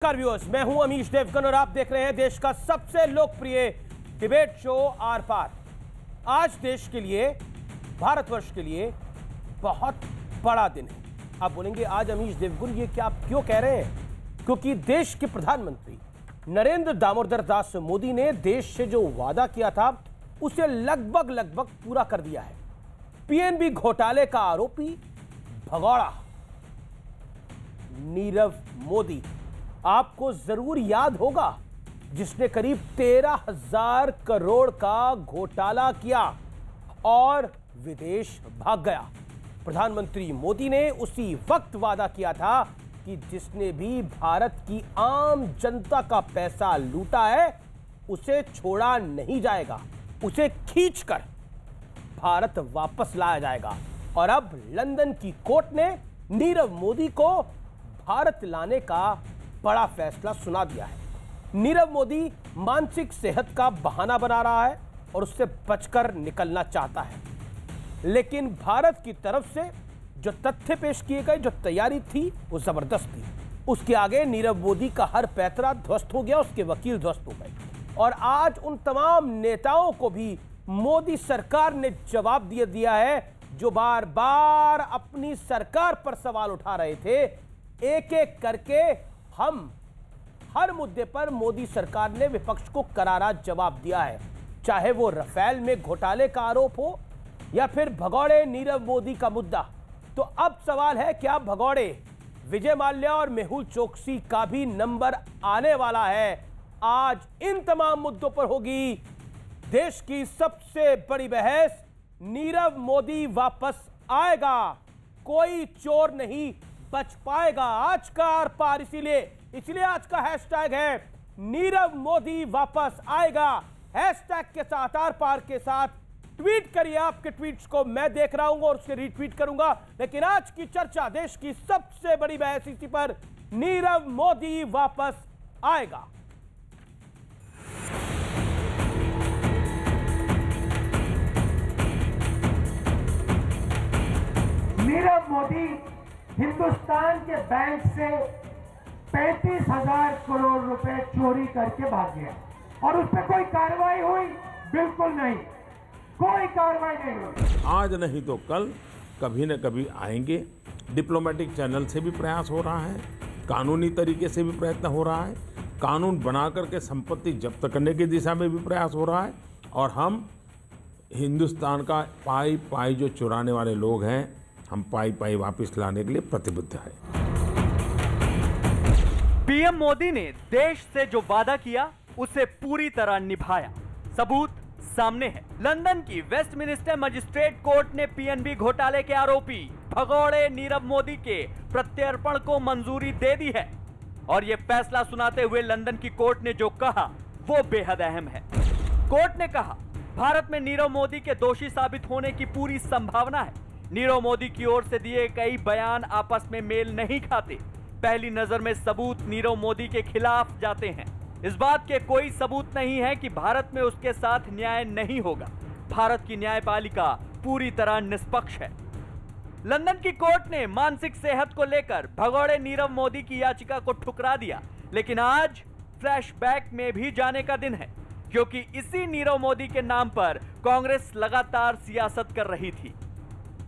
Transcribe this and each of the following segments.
नमस्कार व्यूअर्स, मैं हूं अमीश देवगन और आप देख रहे हैं देश का सबसे लोकप्रिय डिबेट शो आर पार। आज देश के लिए, भारतवर्ष के लिए बहुत बड़ा दिन है। आप बोलेंगे आज अमीश देवगन ये क्या, आप क्यों कह रहे हैं? क्योंकि देश के प्रधानमंत्री नरेंद्र दामोदर दास मोदी ने देश से जो वादा किया था उसे लगभग पूरा कर दिया है। पीएनबी घोटाले का आरोपी भगौड़ा नीरव मोदी, आपको जरूर याद होगा, जिसने करीब 13,000 करोड़ का घोटाला किया और विदेश भाग गया। प्रधानमंत्री मोदी ने उसी वक्त वादा किया था कि जिसने भी भारत की आम जनता का पैसा लूटा है उसे छोड़ा नहीं जाएगा, उसे खींचकर भारत वापस लाया जाएगा। और अब लंदन की कोर्ट ने नीरव मोदी को भारत लाने का बड़ा फैसला सुना दिया है। नीरव मोदी मानसिक सेहत का बहाना बना रहा है और उससे बचकर निकलना चाहता है, लेकिन भारत की तरफ से जो तथ्य पेश किए गए, जो तैयारी थी वो जबरदस्त थी। उसके आगे नीरव मोदी का हर पैतरा ध्वस्त हो गया, उसके वकील ध्वस्त हो गए और आज उन तमाम नेताओं को भी मोदी सरकार ने जवाब दे दिया है जो बार बार अपनी सरकार पर सवाल उठा रहे थे। एक एक करके हम हर मुद्दे पर मोदी सरकार ने विपक्ष को करारा जवाब दिया है, चाहे वो राफेल में घोटाले का आरोप हो या फिर भगौड़े नीरव मोदी का मुद्दा। तो अब सवाल है, क्या भगौड़े विजय माल्या और मेहुल चोकसी का भी नंबर आने वाला है? आज इन तमाम मुद्दों पर होगी देश की सबसे बड़ी बहस। नीरव मोदी वापस आएगा, कोई चोर नहीं बच पाएगा। आज का आर पार इसीलिए आज का हैशटैग है नीरव मोदी वापस आएगा। हैशटैग के साथ, आर पार के साथ ट्वीट करिए। आपके ट्वीट्स को मैं देख रहा हूं और उसके रीट्वीट करूंगा। लेकिन आज की चर्चा, देश की सबसे बड़ी बहस इसी पर, नीरव मोदी वापस आएगा। नीरव मोदी हिंदुस्तान के बैंक से 35,000 करोड़ रुपए चोरी करके भाग गया और उस पर कोई कार्रवाई हुई? बिल्कुल नहीं, कोई कार्रवाई नहीं हुई। आज नहीं तो कल कभी न कभी आएंगे। डिप्लोमेटिक चैनल से भी प्रयास हो रहा है, कानूनी तरीके से भी प्रयत्न हो रहा है, कानून बना करके संपत्ति जब्त करने की दिशा में भी प्रयास हो रहा है और हम हिंदुस्तान का पाई पाई जो चुराने वाले लोग हैं, हम पाई पाई वापस लाने के लिए प्रतिबद्ध है। पीएम मोदी ने देश से जो वादा किया उसे पूरी तरह निभाया, सबूत सामने है। लंदन की वेस्टमिनिस्टर मजिस्ट्रेट कोर्ट ने पीएनबी घोटाले के आरोपी भगौड़े नीरव मोदी के प्रत्यर्पण को मंजूरी दे दी है और यह फैसला सुनाते हुए लंदन की कोर्ट ने जो कहा वो बेहद अहम है। कोर्ट ने कहा, भारत में नीरव मोदी के दोषी साबित होने की पूरी संभावना है। नीरव मोदी की ओर से दिए कई बयान आपस में मेल नहीं खाते। पहली नजर में सबूत नीरव मोदी के खिलाफ जाते हैं। इस बात के कोई सबूत नहीं है कि भारत में उसके साथ न्याय नहीं होगा। भारत की न्यायपालिका पूरी तरह निष्पक्ष है। लंदन की कोर्ट ने मानसिक सेहत को लेकर भगौड़े नीरव मोदी की याचिका को ठुकरा दिया, लेकिन आज फ्लैशबैक में भी जाने का दिन है, क्योंकि इसी नीरव मोदी के नाम पर कांग्रेस लगातार सियासत कर रही थी।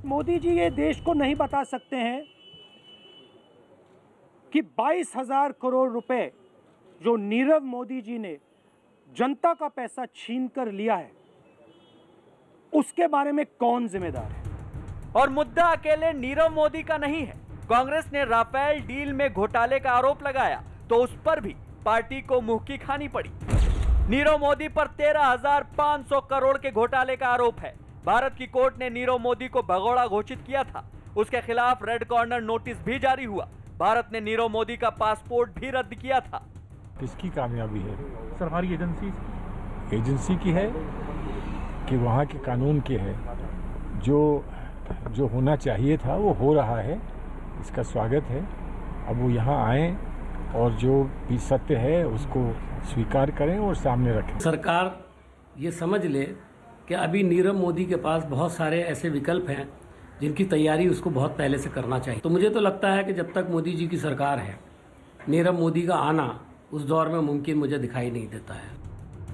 मोदी जी ये देश को नहीं बता सकते हैं कि 22,000 करोड़ रुपए जो नीरव मोदी जी ने जनता का पैसा छीनकर लिया है, उसके बारे में कौन जिम्मेदार है। और मुद्दा अकेले नीरव मोदी का नहीं है। कांग्रेस ने राफेल डील में घोटाले का आरोप लगाया तो उस पर भी पार्टी को मुंह की खानी पड़ी। नीरव मोदी पर 13,500 करोड़ के घोटाले का आरोप है। भारत की कोर्ट ने नीरव मोदी को भगौड़ा घोषित किया था। उसके खिलाफ रेड कॉर्नर नोटिस भी जारी हुआ। भारत ने नीरव मोदी का पासपोर्ट भी रद्द किया था। किसकी कामयाबी है? सरकारी एजेंसी की है कि वहाँ के कानून की है। जो होना चाहिए था वो हो रहा है, इसका स्वागत है। अब वो यहाँ आए और जो भी सत्य है उसको स्वीकार करें और सामने रखें। सरकार ये समझ ले कि अभी नीरव मोदी के पास बहुत सारे ऐसे विकल्प हैं जिनकी तैयारी उसको बहुत पहले से करना चाहिए। तो मुझे तो लगता है कि जब तक मोदी जी की सरकार है नीरव मोदी का आना उस दौर में मुमकिन मुझे दिखाई नहीं देता है।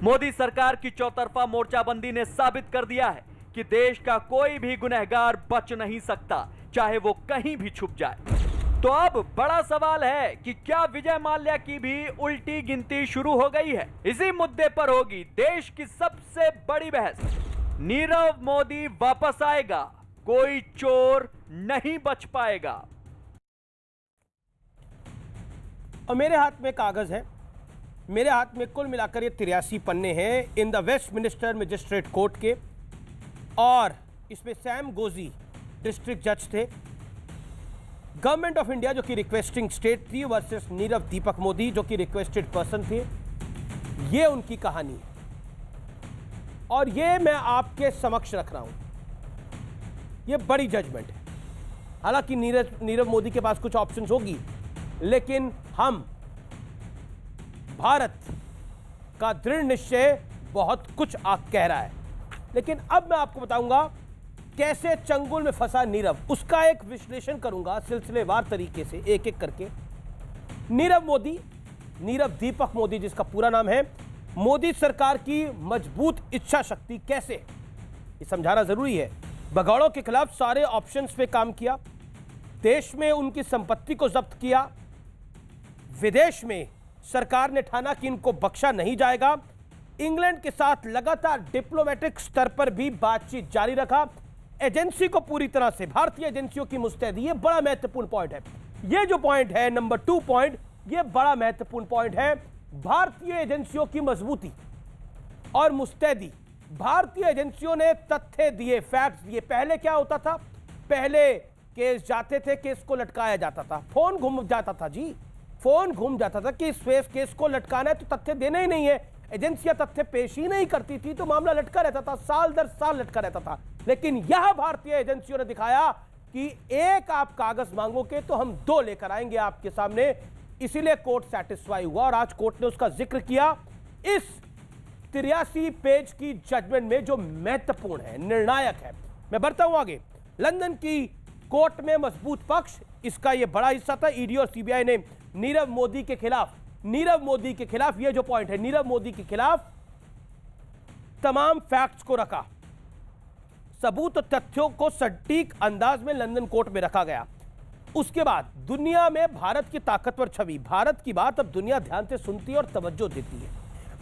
मोदी सरकार की चौतरफा मोर्चाबंदी ने साबित कर दिया है कि देश का कोई भी गुनहगार बच नहीं सकता, चाहे वो कहीं भी छुप जाए। तो अब बड़ा सवाल है कि क्या विजय माल्या की भी उल्टी गिनती शुरू हो गई है? इसी मुद्दे पर होगी देश की सबसे बड़ी बहस। नीरव मोदी वापस आएगा, कोई चोर नहीं बच पाएगा। और मेरे हाथ में कागज है, मेरे हाथ में कुल मिलाकर ये 83 पन्ने हैं in the Westminster magistrate court के, और इसमें सैम गोजी डिस्ट्रिक्ट जज थे, गवर्नमेंट ऑफ इंडिया जो कि रिक्वेस्टिंग स्टेट थी वर्सेस नीरव दीपक मोदी जो कि रिक्वेस्टेड पर्सन थे। ये उनकी कहानी है और ये मैं आपके समक्ष रख रहा हूं। ये बड़ी जजमेंट है। हालांकि नीरव मोदी के पास कुछ ऑप्शंस होगी, लेकिन हम भारत का दृढ़ निश्चय बहुत कुछ कह रहा है। लेकिन अब मैं आपको बताऊंगा कैसे चंगुल में फंसा नीरव, उसका एक विश्लेषण करूंगा सिलसिलेवार तरीके से, एक एक करके। नीरव मोदी, नीरव दीपक मोदी जिसका पूरा नाम है, मोदी सरकार की मजबूत इच्छा शक्ति कैसे, ये समझाना जरूरी है। भगौड़ों के खिलाफ सारे ऑप्शंस पे काम किया, देश में उनकी संपत्ति को जब्त किया, विदेश में सरकार ने ठाना कि इनको बख्शा नहीं जाएगा, इंग्लैंड के साथ लगातार डिप्लोमेटिक स्तर पर भी बातचीत जारी रखा, एजेंसी को पूरी तरह से, भारतीय एजेंसियों की मुस्तैदी, ये बड़ा महत्वपूर्ण पॉइंट है। ये जो पॉइंट है नंबर 2 पॉइंट, ये बड़ा महत्वपूर्ण पॉइंट है। भारतीय एजेंसियों की मजबूती और मुस्तैदी। भारतीय एजेंसियों ने तथ्य दिए, फैक्ट्स दिए। पहले क्या होता था? पहले केस जाते थे, केस को लटकाया जाता था, फोन घूम जाता था जी, फोन घूम जाता था कि इस केस को लटकाना है तो तथ्य देना ही नहीं है। एजेंसियां तथ्य पेश ही नहीं करती थी तो मामला लटका रहता था, साल दर साल लटका रहता था। लेकिन यह भारतीय एजेंसियों ने दिखाया कि एक आप कागज मांगोगे तो हम 2 लेकर आएंगे आपके सामने। इसीलिए कोर्ट सेटिस्फाई हुआ और आज कोर्ट ने उसका जिक्र किया इस 83 पेज की जजमेंट में जो महत्वपूर्ण है, निर्णायक है। मैं बढ़ता हूं आगे। लंदन की कोर्ट में मजबूत पक्ष, इसका यह बड़ा हिस्सा था। ईडी और सीबीआई ने नीरव मोदी के खिलाफ यह जो पॉइंट है, नीरव मोदी के खिलाफ तमाम फैक्ट्स को रखा, सबूत और तथ्यों को सटीक अंदाज में लंदन कोर्ट में रखा गया। उसके बाद दुनिया में भारत की ताकतवर छवि, भारत की बात अब दुनिया ध्यान से सुनती है और तवज्जो देती है।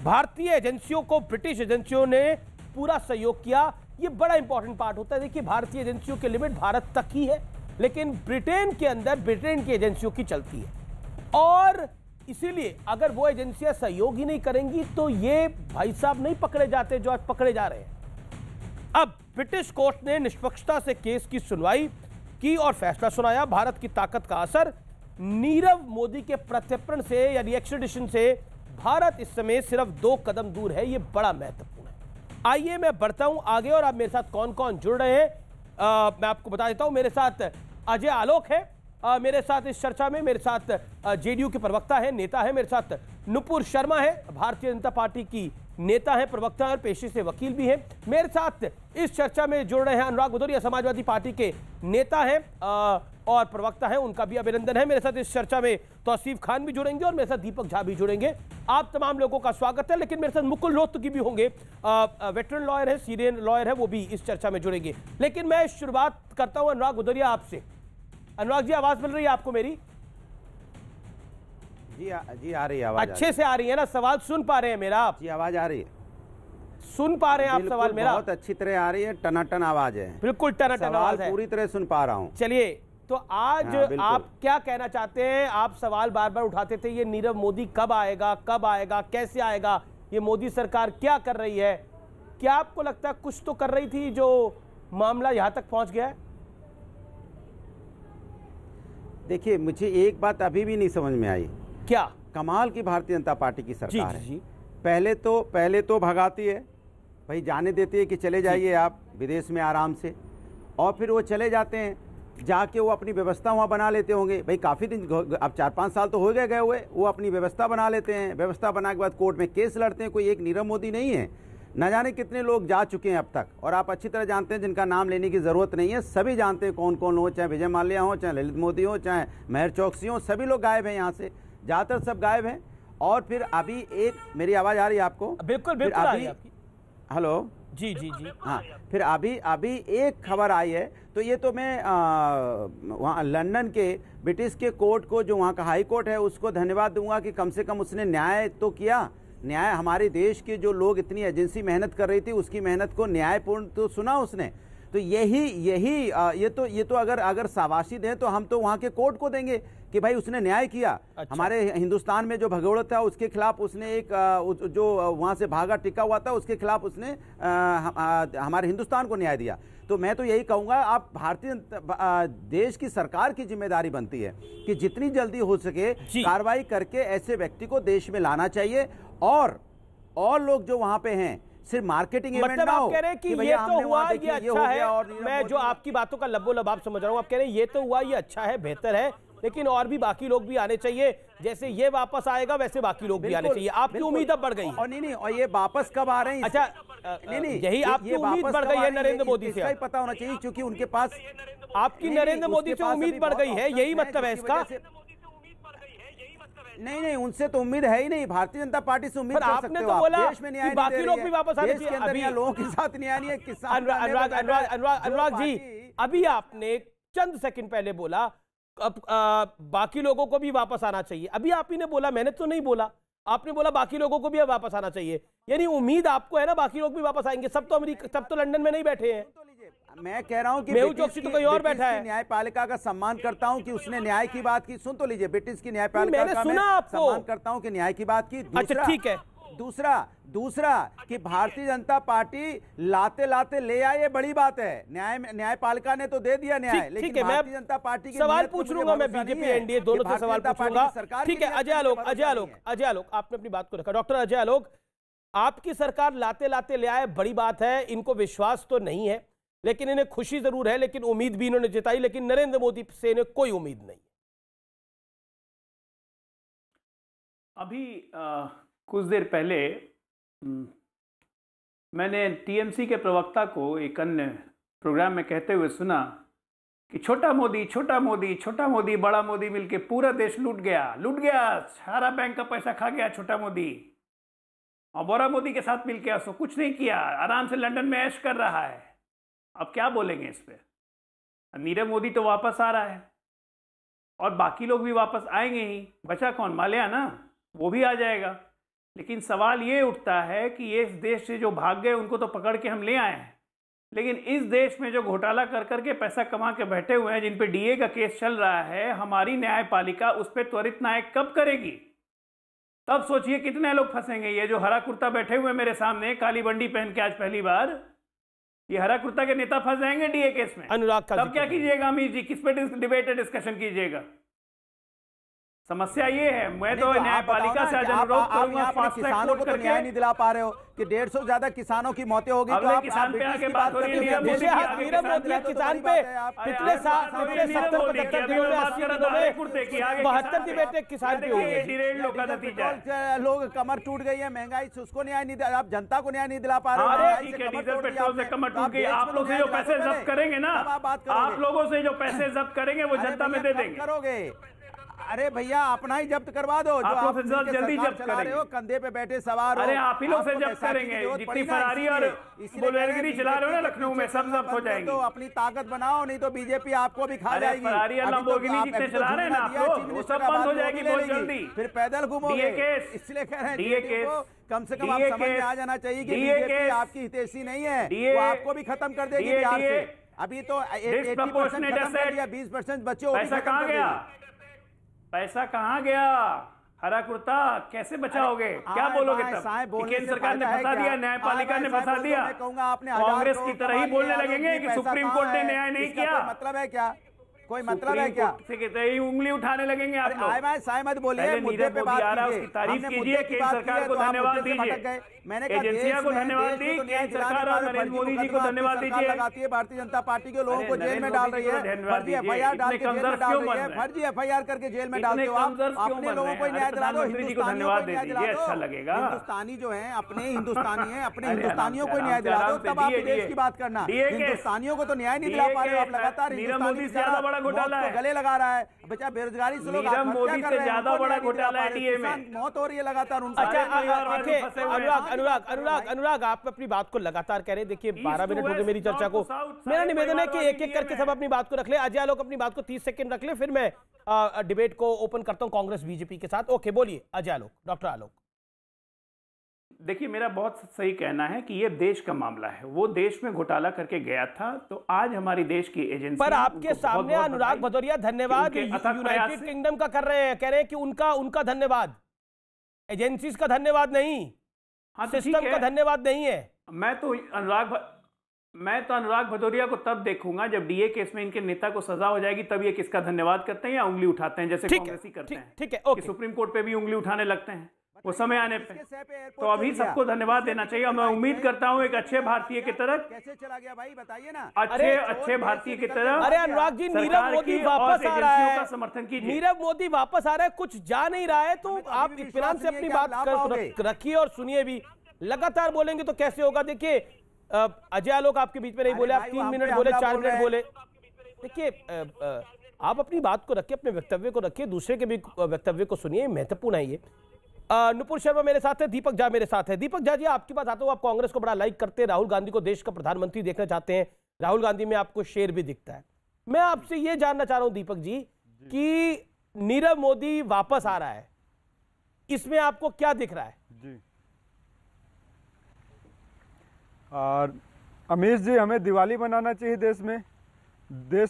भारतीय एजेंसियों को ब्रिटिश एजेंसियों ने पूरा सहयोग किया। यह बड़ा इंपॉर्टेंट पार्ट होता है। देखिए, भारतीय एजेंसियों की लिमिट भारत तक ही है, लेकिन ब्रिटेन के अंदर ब्रिटेन की एजेंसियों की चलती है। और इसीलिए अगर वो एजेंसियां सहयोग ही नहीं करेंगी तो ये भाई साहब नहीं पकड़े जाते जो आज पकड़े जा रहे हैं। अब ब्रिटिश कोर्ट ने निष्पक्षता से केस की सुनवाई की और फैसला सुनाया। भारत की ताकत का असर, नीरव मोदी के प्रत्यर्पण से या एक्स्ट्रेडिशन से भारत इस समय सिर्फ 2 कदम दूर है। यह बड़ा महत्वपूर्ण है। आइए मैं बढ़ता हूं आगे और आप मेरे साथ कौन कौन जुड़ रहे हैं मैं आपको बता देता हूं। मेरे साथ अजय आलोक है, मेरे साथ इस चर्चा में, मेरे साथ जेडीयू के प्रवक्ता है, नेता है, मेरे साथ नुपुर शर्मा है, भारतीय जनता पार्टी की नेता है, प्रवक्ता और पेशे से वकील भी है। मेरे साथ इस चर्चा में जुड़ रहे हैं अनुराग भदौरिया, समाजवादी पार्टी के नेता हैं और प्रवक्ता हैं, उनका भी अभिनंदन है। मेरे साथ इस चर्चा में तौसीफ खान भी जुड़ेंगे और मेरे साथ दीपक झा भी जुड़ेंगे। आप तमाम लोगों का स्वागत है। लेकिन मेरे साथ मुकुल रोहतगी भी होंगे, वेटरन लॉयर है, सीनियर लॉयर है, वो भी इस चर्चा में जुड़ेंगे। लेकिन मैं शुरुआत करता हूं अनुराग भदौरिया आपसे। अनुराग जी, आवाज मिल रही है आपको मेरी? जी आ रही है आवाज। अच्छे से आ रही है ना? सवाल सुन पा रहे हैं मेरा आप? जी आवाज आ रही है। सुन पा रहे हैं आप सवाल मेरा? बहुत अच्छी तरह आ रही है, टनाटन आवाज है। बिल्कुल टनाटन आवाज है, पूरी तरह सुन पा रहा हूँ। चलिए, तो आज आप क्या कहना चाहते हैं? आप सवाल बार बार उठाते थे, ये नीरव मोदी कब आएगा, कब आएगा, कैसे आएगा, ये मोदी सरकार क्या कर रही है? क्या आपको लगता है कुछ तो कर रही थी जो मामला यहां तक पहुंच गया है? देखिए, मुझे एक बात अभी भी नहीं समझ में आई। क्या? कमाल की भारतीय जनता पार्टी की सरकार जी, है। पहले तो भगाती है, भाई जाने देती है कि चले जाइए आप विदेश में आराम से, और फिर वो चले जाते हैं, जाके वो अपनी व्यवस्था वहाँ बना लेते होंगे। भाई काफ़ी दिन, अब 4-5 साल तो हो गए हुए, वो अपनी व्यवस्था बना लेते हैं। व्यवस्था बनाने के बाद कोर्ट में केस लड़ते हैं। कोई एक नीरव मोदी नहीं है, न जाने कितने लोग जा चुके हैं अब तक, और आप अच्छी तरह जानते हैं, जिनका नाम लेने की ज़रूरत नहीं है। सभी जानते हैं कौन कौन हो, चाहे विजय माल्या हो, चाहे ललित मोदी हो, चाहे मेहर चौकसी हो, सभी लोग गायब हैं यहाँ से। ज़्यादातर सब गायब हैं। और फिर अभी एक, मेरी आवाज़ आ रही है आपको? बिल्कुल बिल्कुल आ रही है आपकी। हेलो जी जी जी हाँ, फिर अभी एक खबर आई है, तो ये तो मैं वहाँ लंदन के ब्रिटिश के कोर्ट को, जो वहाँ का हाई कोर्ट है, उसको धन्यवाद दूंगा कि कम से कम उसने न्याय तो किया। न्याय, हमारे देश के जो लोग इतनी एजेंसी मेहनत कर रही थी, उसकी मेहनत को न्यायपूर्ण तो सुना उसने। तो ये तो अगर शाबाशी दें तो हम तो वहाँ के कोर्ट को देंगे कि भाई उसने न्याय किया। अच्छा। हमारे हिंदुस्तान में जो भगोड़ा था उसके खिलाफ उसने एक जो वहाँ से भागा टिका हुआ था उसके खिलाफ उसने हमारे हिंदुस्तान को न्याय दिया। तो मैं तो यही कहूँगा, आप भारतीय देश की सरकार की जिम्मेदारी बनती है कि जितनी जल्दी हो सके कार्रवाई करके ऐसे व्यक्ति को देश में लाना चाहिए। और लोग जो वहाँ पे हैं सिर्फ मार्केटिंग इवेंट मतलब ना हो आप कह रहे हैं कि ये तो हुआ, ये अच्छा है। मैं जो आपकी बातों का लबोलबाब समझ रहा हूँ, आप कह रहे हैं ये तो हुआ, ये अच्छा है, बेहतर है, लेकिन और भी बाकी लोग भी आने चाहिए। जैसे ये वापस आएगा वैसे बाकी लोग भी आने चाहिए। आपकी उम्मीद अब बढ़ गई। और नहीं, और ये वापस कब आ रहे हैं? अच्छा, नहीं, यही आपकी उम्मीद बढ़ गई है नरेंद्र मोदी से? पता होना चाहिए, क्योंकि उनके पास आपकी नरेंद्र मोदी से उम्मीद बढ़ गई है, यही मतलब है इसका? नहीं, उनसे तो उम्मीद है ही नहीं। भारतीय जनता पार्टी से उम्मीद कर सकते हो आप। देश में न्याय बाकी लोग भी वापस आने चाहिए। अभी लोगों के साथ न्याय नहीं है। किसान अनुराग जी, अभी आपने चंद सेकंड पहले बोला अब बाकी लोगों को भी वापस आना चाहिए। अभी आप ही ने बोला, मैंने तो नहीं बोला, आपने बोला बाकी लोगों को भी वापस आना चाहिए। यानी उम्मीद आपको है ना बाकी लोग भी वापस आएंगे? सब तो लंदन में नहीं बैठे हैं। मैं कह रहा हूं कि मेहुल चोकसी तो कहीं और बैठा है। न्यायपालिका का सम्मान करता हूं कि उसने न्याय की बात की। सुन तो लीजिए, ब्रिटिश की न्यायपालिका का मैं सम्मान करता हूं कि न्याय की बात की। अच्छा ठीक है। दूसरा कि भारतीय जनता पार्टी लाते लाते ले आए, ये बड़ी बात है। न्यायपालिका ने तो दे दिया न्याय, लेकिन भारतीय जनता पार्टी की सवाल पूछ लूंगा मैं, बीजेपी एनडीए दोनों से सवाल पूछूंगा। ठीक है, अजय आलोक आपने अपनी बात को रखा। डॉक्टर अजय आलोक, आपकी सरकार लाते लाते ले आए, बड़ी बात है। इनको विश्वास तो नहीं है, लेकिन इन्हें खुशी जरूर है, लेकिन उम्मीद भी इन्होंने जताई, लेकिन नरेंद्र मोदी से इन्हें कोई उम्मीद नहीं। अभी कुछ देर पहले मैंने टीएमसी के प्रवक्ता को एक अन्य प्रोग्राम में कहते हुए सुना कि छोटा मोदी बड़ा मोदी मिलके पूरा देश लूट गया, सारा बैंक का पैसा खा गया छोटा मोदी, और बड़ा मोदी के साथ मिलके उसको कुछ नहीं किया, आराम से लंदन में ऐश कर रहा है। अब क्या बोलेंगे इस पे? नीरव मोदी तो वापस आ रहा है और बाकी लोग भी वापस आएंगे ही। बचा कौन? माल्या ना, वो भी आ जाएगा। लेकिन सवाल ये उठता है कि ये इस देश से जो भाग गए उनको तो पकड़ के हम ले आए हैं, लेकिन इस देश में जो घोटाला कर करके पैसा कमा के बैठे हुए हैं, जिन पे डीए का केस चल रहा है, हमारी न्यायपालिका उस पर त्वरित न्याय कब करेगी? तब सोचिए कितने लोग फंसेंगे। ये जो हरा कुर्ता बैठे हुए मेरे सामने, काली बंडी पहन के आज पहली बार, ये हरा कुर्ता के नेता फंस जाएंगे डीए केस में। अनुराग तब क्या कीजिएगा अमीर जी? किस पे डिबेट डिस्कशन कीजिएगा? समस्या ये है। मैं तो न्यायपालिका से अनुरोध करूंगा, किसानों को तो न्याय नहीं दिला पा रहे हो कि 150 से ज्यादा किसानों की मौतें होगी, तो आप किसान पे आके बात हो रही है। नीरव मोदी किसान पे पिछले 70-75 दिनों में 80 दिनों में 72 डिबेटें किसान पे हुई। लोग कमर टूट गई है, महंगाई से उसको न्याय नहीं, आप जनता को न्याय नहीं दिला पा रहे हो। डीजल पेट्रोल से कमर टूट गई। आप लोग से जो पैसे जब्त करेंगे ना, आप लोगों से जो पैसे जब्त करेंगे वो जनता में दे देंगे। करोगे? अरे भैया अपना ही जब्त करवा दो, जो आप जल्दी जब्त चला रहे हो, कंधे पे बैठे सवार हो। अरे आप ही लोग से जब्त करेंगे। जितनी फरारी और बुलेटगिरी चला रहे हो ना लखनऊ में, सब जब्त हो जाएंगे। तो अपनी ताकत बनाओ, नहीं तो बीजेपी आपको भी खा जाएगी। फरारी और लंबोर्गिनी जितने चला रहे हैं ना आप लोग, वो सब बंद हो जाएगी बहुत जल्दी। फिर पैदल घूमोगे, इसलिए कह रहे हैं कम से कम आप समझ में आ जाना चाहिए कि बीजेपी आपकी हितैषी नहीं है, वो आपको भी खत्म कर देगी बिहार से। अभी तो 80% खत्म कर दिया, 20% बच्चे। पैसा कहाँ गया? पैसा कहाँ गया? हरा कुर्ता कैसे बचाओगे? क्या बोलोगे तब? केंद्र सरकार ने फंसा दिया, न्यायपालिका ने फंसा दिया। कांग्रेस की तरह ही बोलने लगेंगे कि सुप्रीम कोर्ट ने न्याय नहीं किया। मतलब है क्या? कोई मतलब है क्या? उंगली उठाने लगेंगे आप लोग। मत बोलिए, मुद्दे पे बात कीजिए। उसकी तारीफ कीजिए, केंद्र सरकार को धन्यवाद दीजिए, मैंने एजेंसियों को धन्यवाद दी, केंद्र सरकार और नरेंद्र मोदी जी को धन्यवाद दीजिए। लगाती है भारतीय जनता पार्टी के लोगों को जेल में डाल रही है, फर्जी एफआईआर डाल के जेल में डाल रही है, फर्जी एफआईआर करके जेल में डालते हो आप। अपने लोगों को न्याय दिला दो, धन्यवाद दे दीजिए, अच्छा लगेगा। हिंदुस्तानी जो है अपने हिंदुस्तानी है, अपने हिंदुस्तानियों को न्याय दिला दो, तब आप देश की बात करना। हिंदुस्तानियों को तो न्याय नहीं दिला पा रहे हो आप लगातार। नीरव मोदी से ज्यादा बड़ा बड़ा घोटाला है, गले लगा रहा है। बच्चा बेरोजगारी से लोग नीरव मोदी से ज्यादा बड़ा घोटाला है डीए में, मौत हो रही है लगातार उनका। अनुराग, आप अपनी बात को लगातार कह रहे हैं। देखिए 12 मिनट हो गए मेरी चर्चा को। मेरा निवेदन है कि एक एक करके सब अपनी बात को रख ले। अजय आलोक अपनी बात को 30 सेकंड रख ले, फिर मैं डिबेट को ओपन करता हूं कांग्रेस बीजेपी के साथ। ओके, बोलिए अजय आलोक, डॉक्टर आलोक। देखिए, मेरा बहुत सही कहना है कि ये देश का मामला है, वो देश में घोटाला करके गया था, तो आज हमारी देश की एजेंसी पर आपके सामने अनुराग भदौरिया धन्यवाद यूनाइटेड किंगडम का कर रहे हैं, कह रहे हैं कि उनका धन्यवाद, एजेंसीज का धन्यवाद नहीं, सिस्टम का धन्यवाद नहीं है। मैं तो अनुराग भदौरिया को तब देखूंगा जब डीए केस में इनके नेता को सजा हो जाएगी, तब ये किसका धन्यवाद करते हैं या उंगली उठाते हैं, जैसे कांग्रेसी करते हैं। ठीक है, कि सुप्रीम कोर्ट पे भी उंगली उठाने लगते हैं वो समय आने पे। तो अभी सबको धन्यवाद देना चाहिए। मैं उम्मीद करता हूं एक अच्छे भारतीय की तरह, कैसे चला गया भाई बताइए ना, अच्छे भारतीय की तरह। अरे अनुराग जी, नीरव मोदी वापस आ रहा है, समर्थन कीजिए। नीरव मोदी वापस आ रहा है, कुछ जा नहीं रहा है, तो आप इत्मीनान से अपनी बात रखिए और सुनिए भी। लगातार बोलेंगे तो कैसे होगा। देखिए अजय आलोक आपके बीच में नहीं बोले, आप 3 मिनट बोले, 4 मिनट बोले। देखिए आप अपनी बात को रखिए, अपने वक्तव्य को रखिए, दूसरे के भी वक्तव्य को सुनिए, महत्वपूर्ण है ये। नुपुर शर्मा मेरे साथ है, दीपक झा मेरे साथ है। दीपक झा जी, आपकी बात आता हूं, आप कांग्रेस को बड़ा लाइक करते हैं, राहुल गांधी को देश का प्रधानमंत्री देखना चाहते हैं, राहुल गांधी में आपको शेर भी दिखता है। मैं आपसे ये जानना चाह रहा हूं दीपक जी कि नीरव मोदी वापस आ रहा है, इसमें आपको क्या दिख रहा है? जी और अमीश जी, हमें दिवाली मनाना चाहिए, देश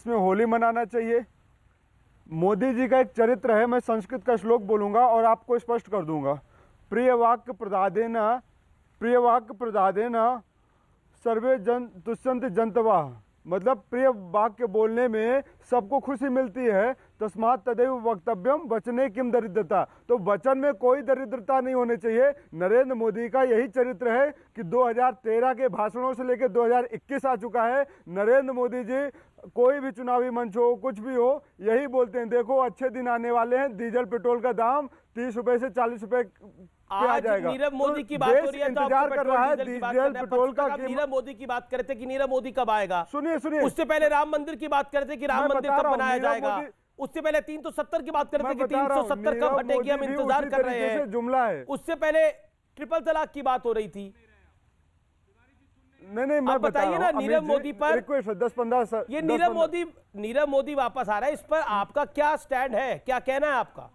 में होली मनाना चाहिए। मोदी जी का एक चरित्र है, मैं संस्कृत का श्लोक बोलूंगा और आपको स्पष्ट कर दूंगा। प्रिय वाक्य प्रदादेन सर्वे जन तुष्यन्ति जंतवा, मतलब प्रिय वाक्य बोलने में सबको खुशी मिलती है। तस्मात् तदेव वक्तव्यम वचने किम दरिद्रता, तो वचन में कोई दरिद्रता नहीं होनी चाहिए। नरेंद्र मोदी का यही चरित्र है कि 2013 के भाषणों से लेकर 2021 आ चुका है। नरेंद्र मोदी जी कोई भी चुनावी मंच हो, कुछ भी हो, यही बोलते हैं, देखो अच्छे दिन आने वाले हैं, डीजल पेट्रोल का दाम 30 रुपए से 40 रुपए आ जाएगा। नीरव मोदी की बात हो रही है, इंतजार कर रहा है डीजल पेट्रोल का। नीरव मोदी की बात करते कि नीरव मोदी कब आएगा? सुनिए, उससे पहले राम मंदिर की बात करते कि राम मंदिर कब बनाया जाएगा, उससे पहले 370 की बात करते कि 370 कब हटेगी, हम इंतजार कर रहे हैं। जुमला है, उससे पहले ट्रिपल तलाक की बात हो रही थी। नहीं, मैं बताइए ना, नीरव मोदी पर रिक्वेस्ट 10-15 ये नीरव मोदी वापस आ रहा है, इस पर आपका क्या स्टैंड है, क्या कहना है आपका?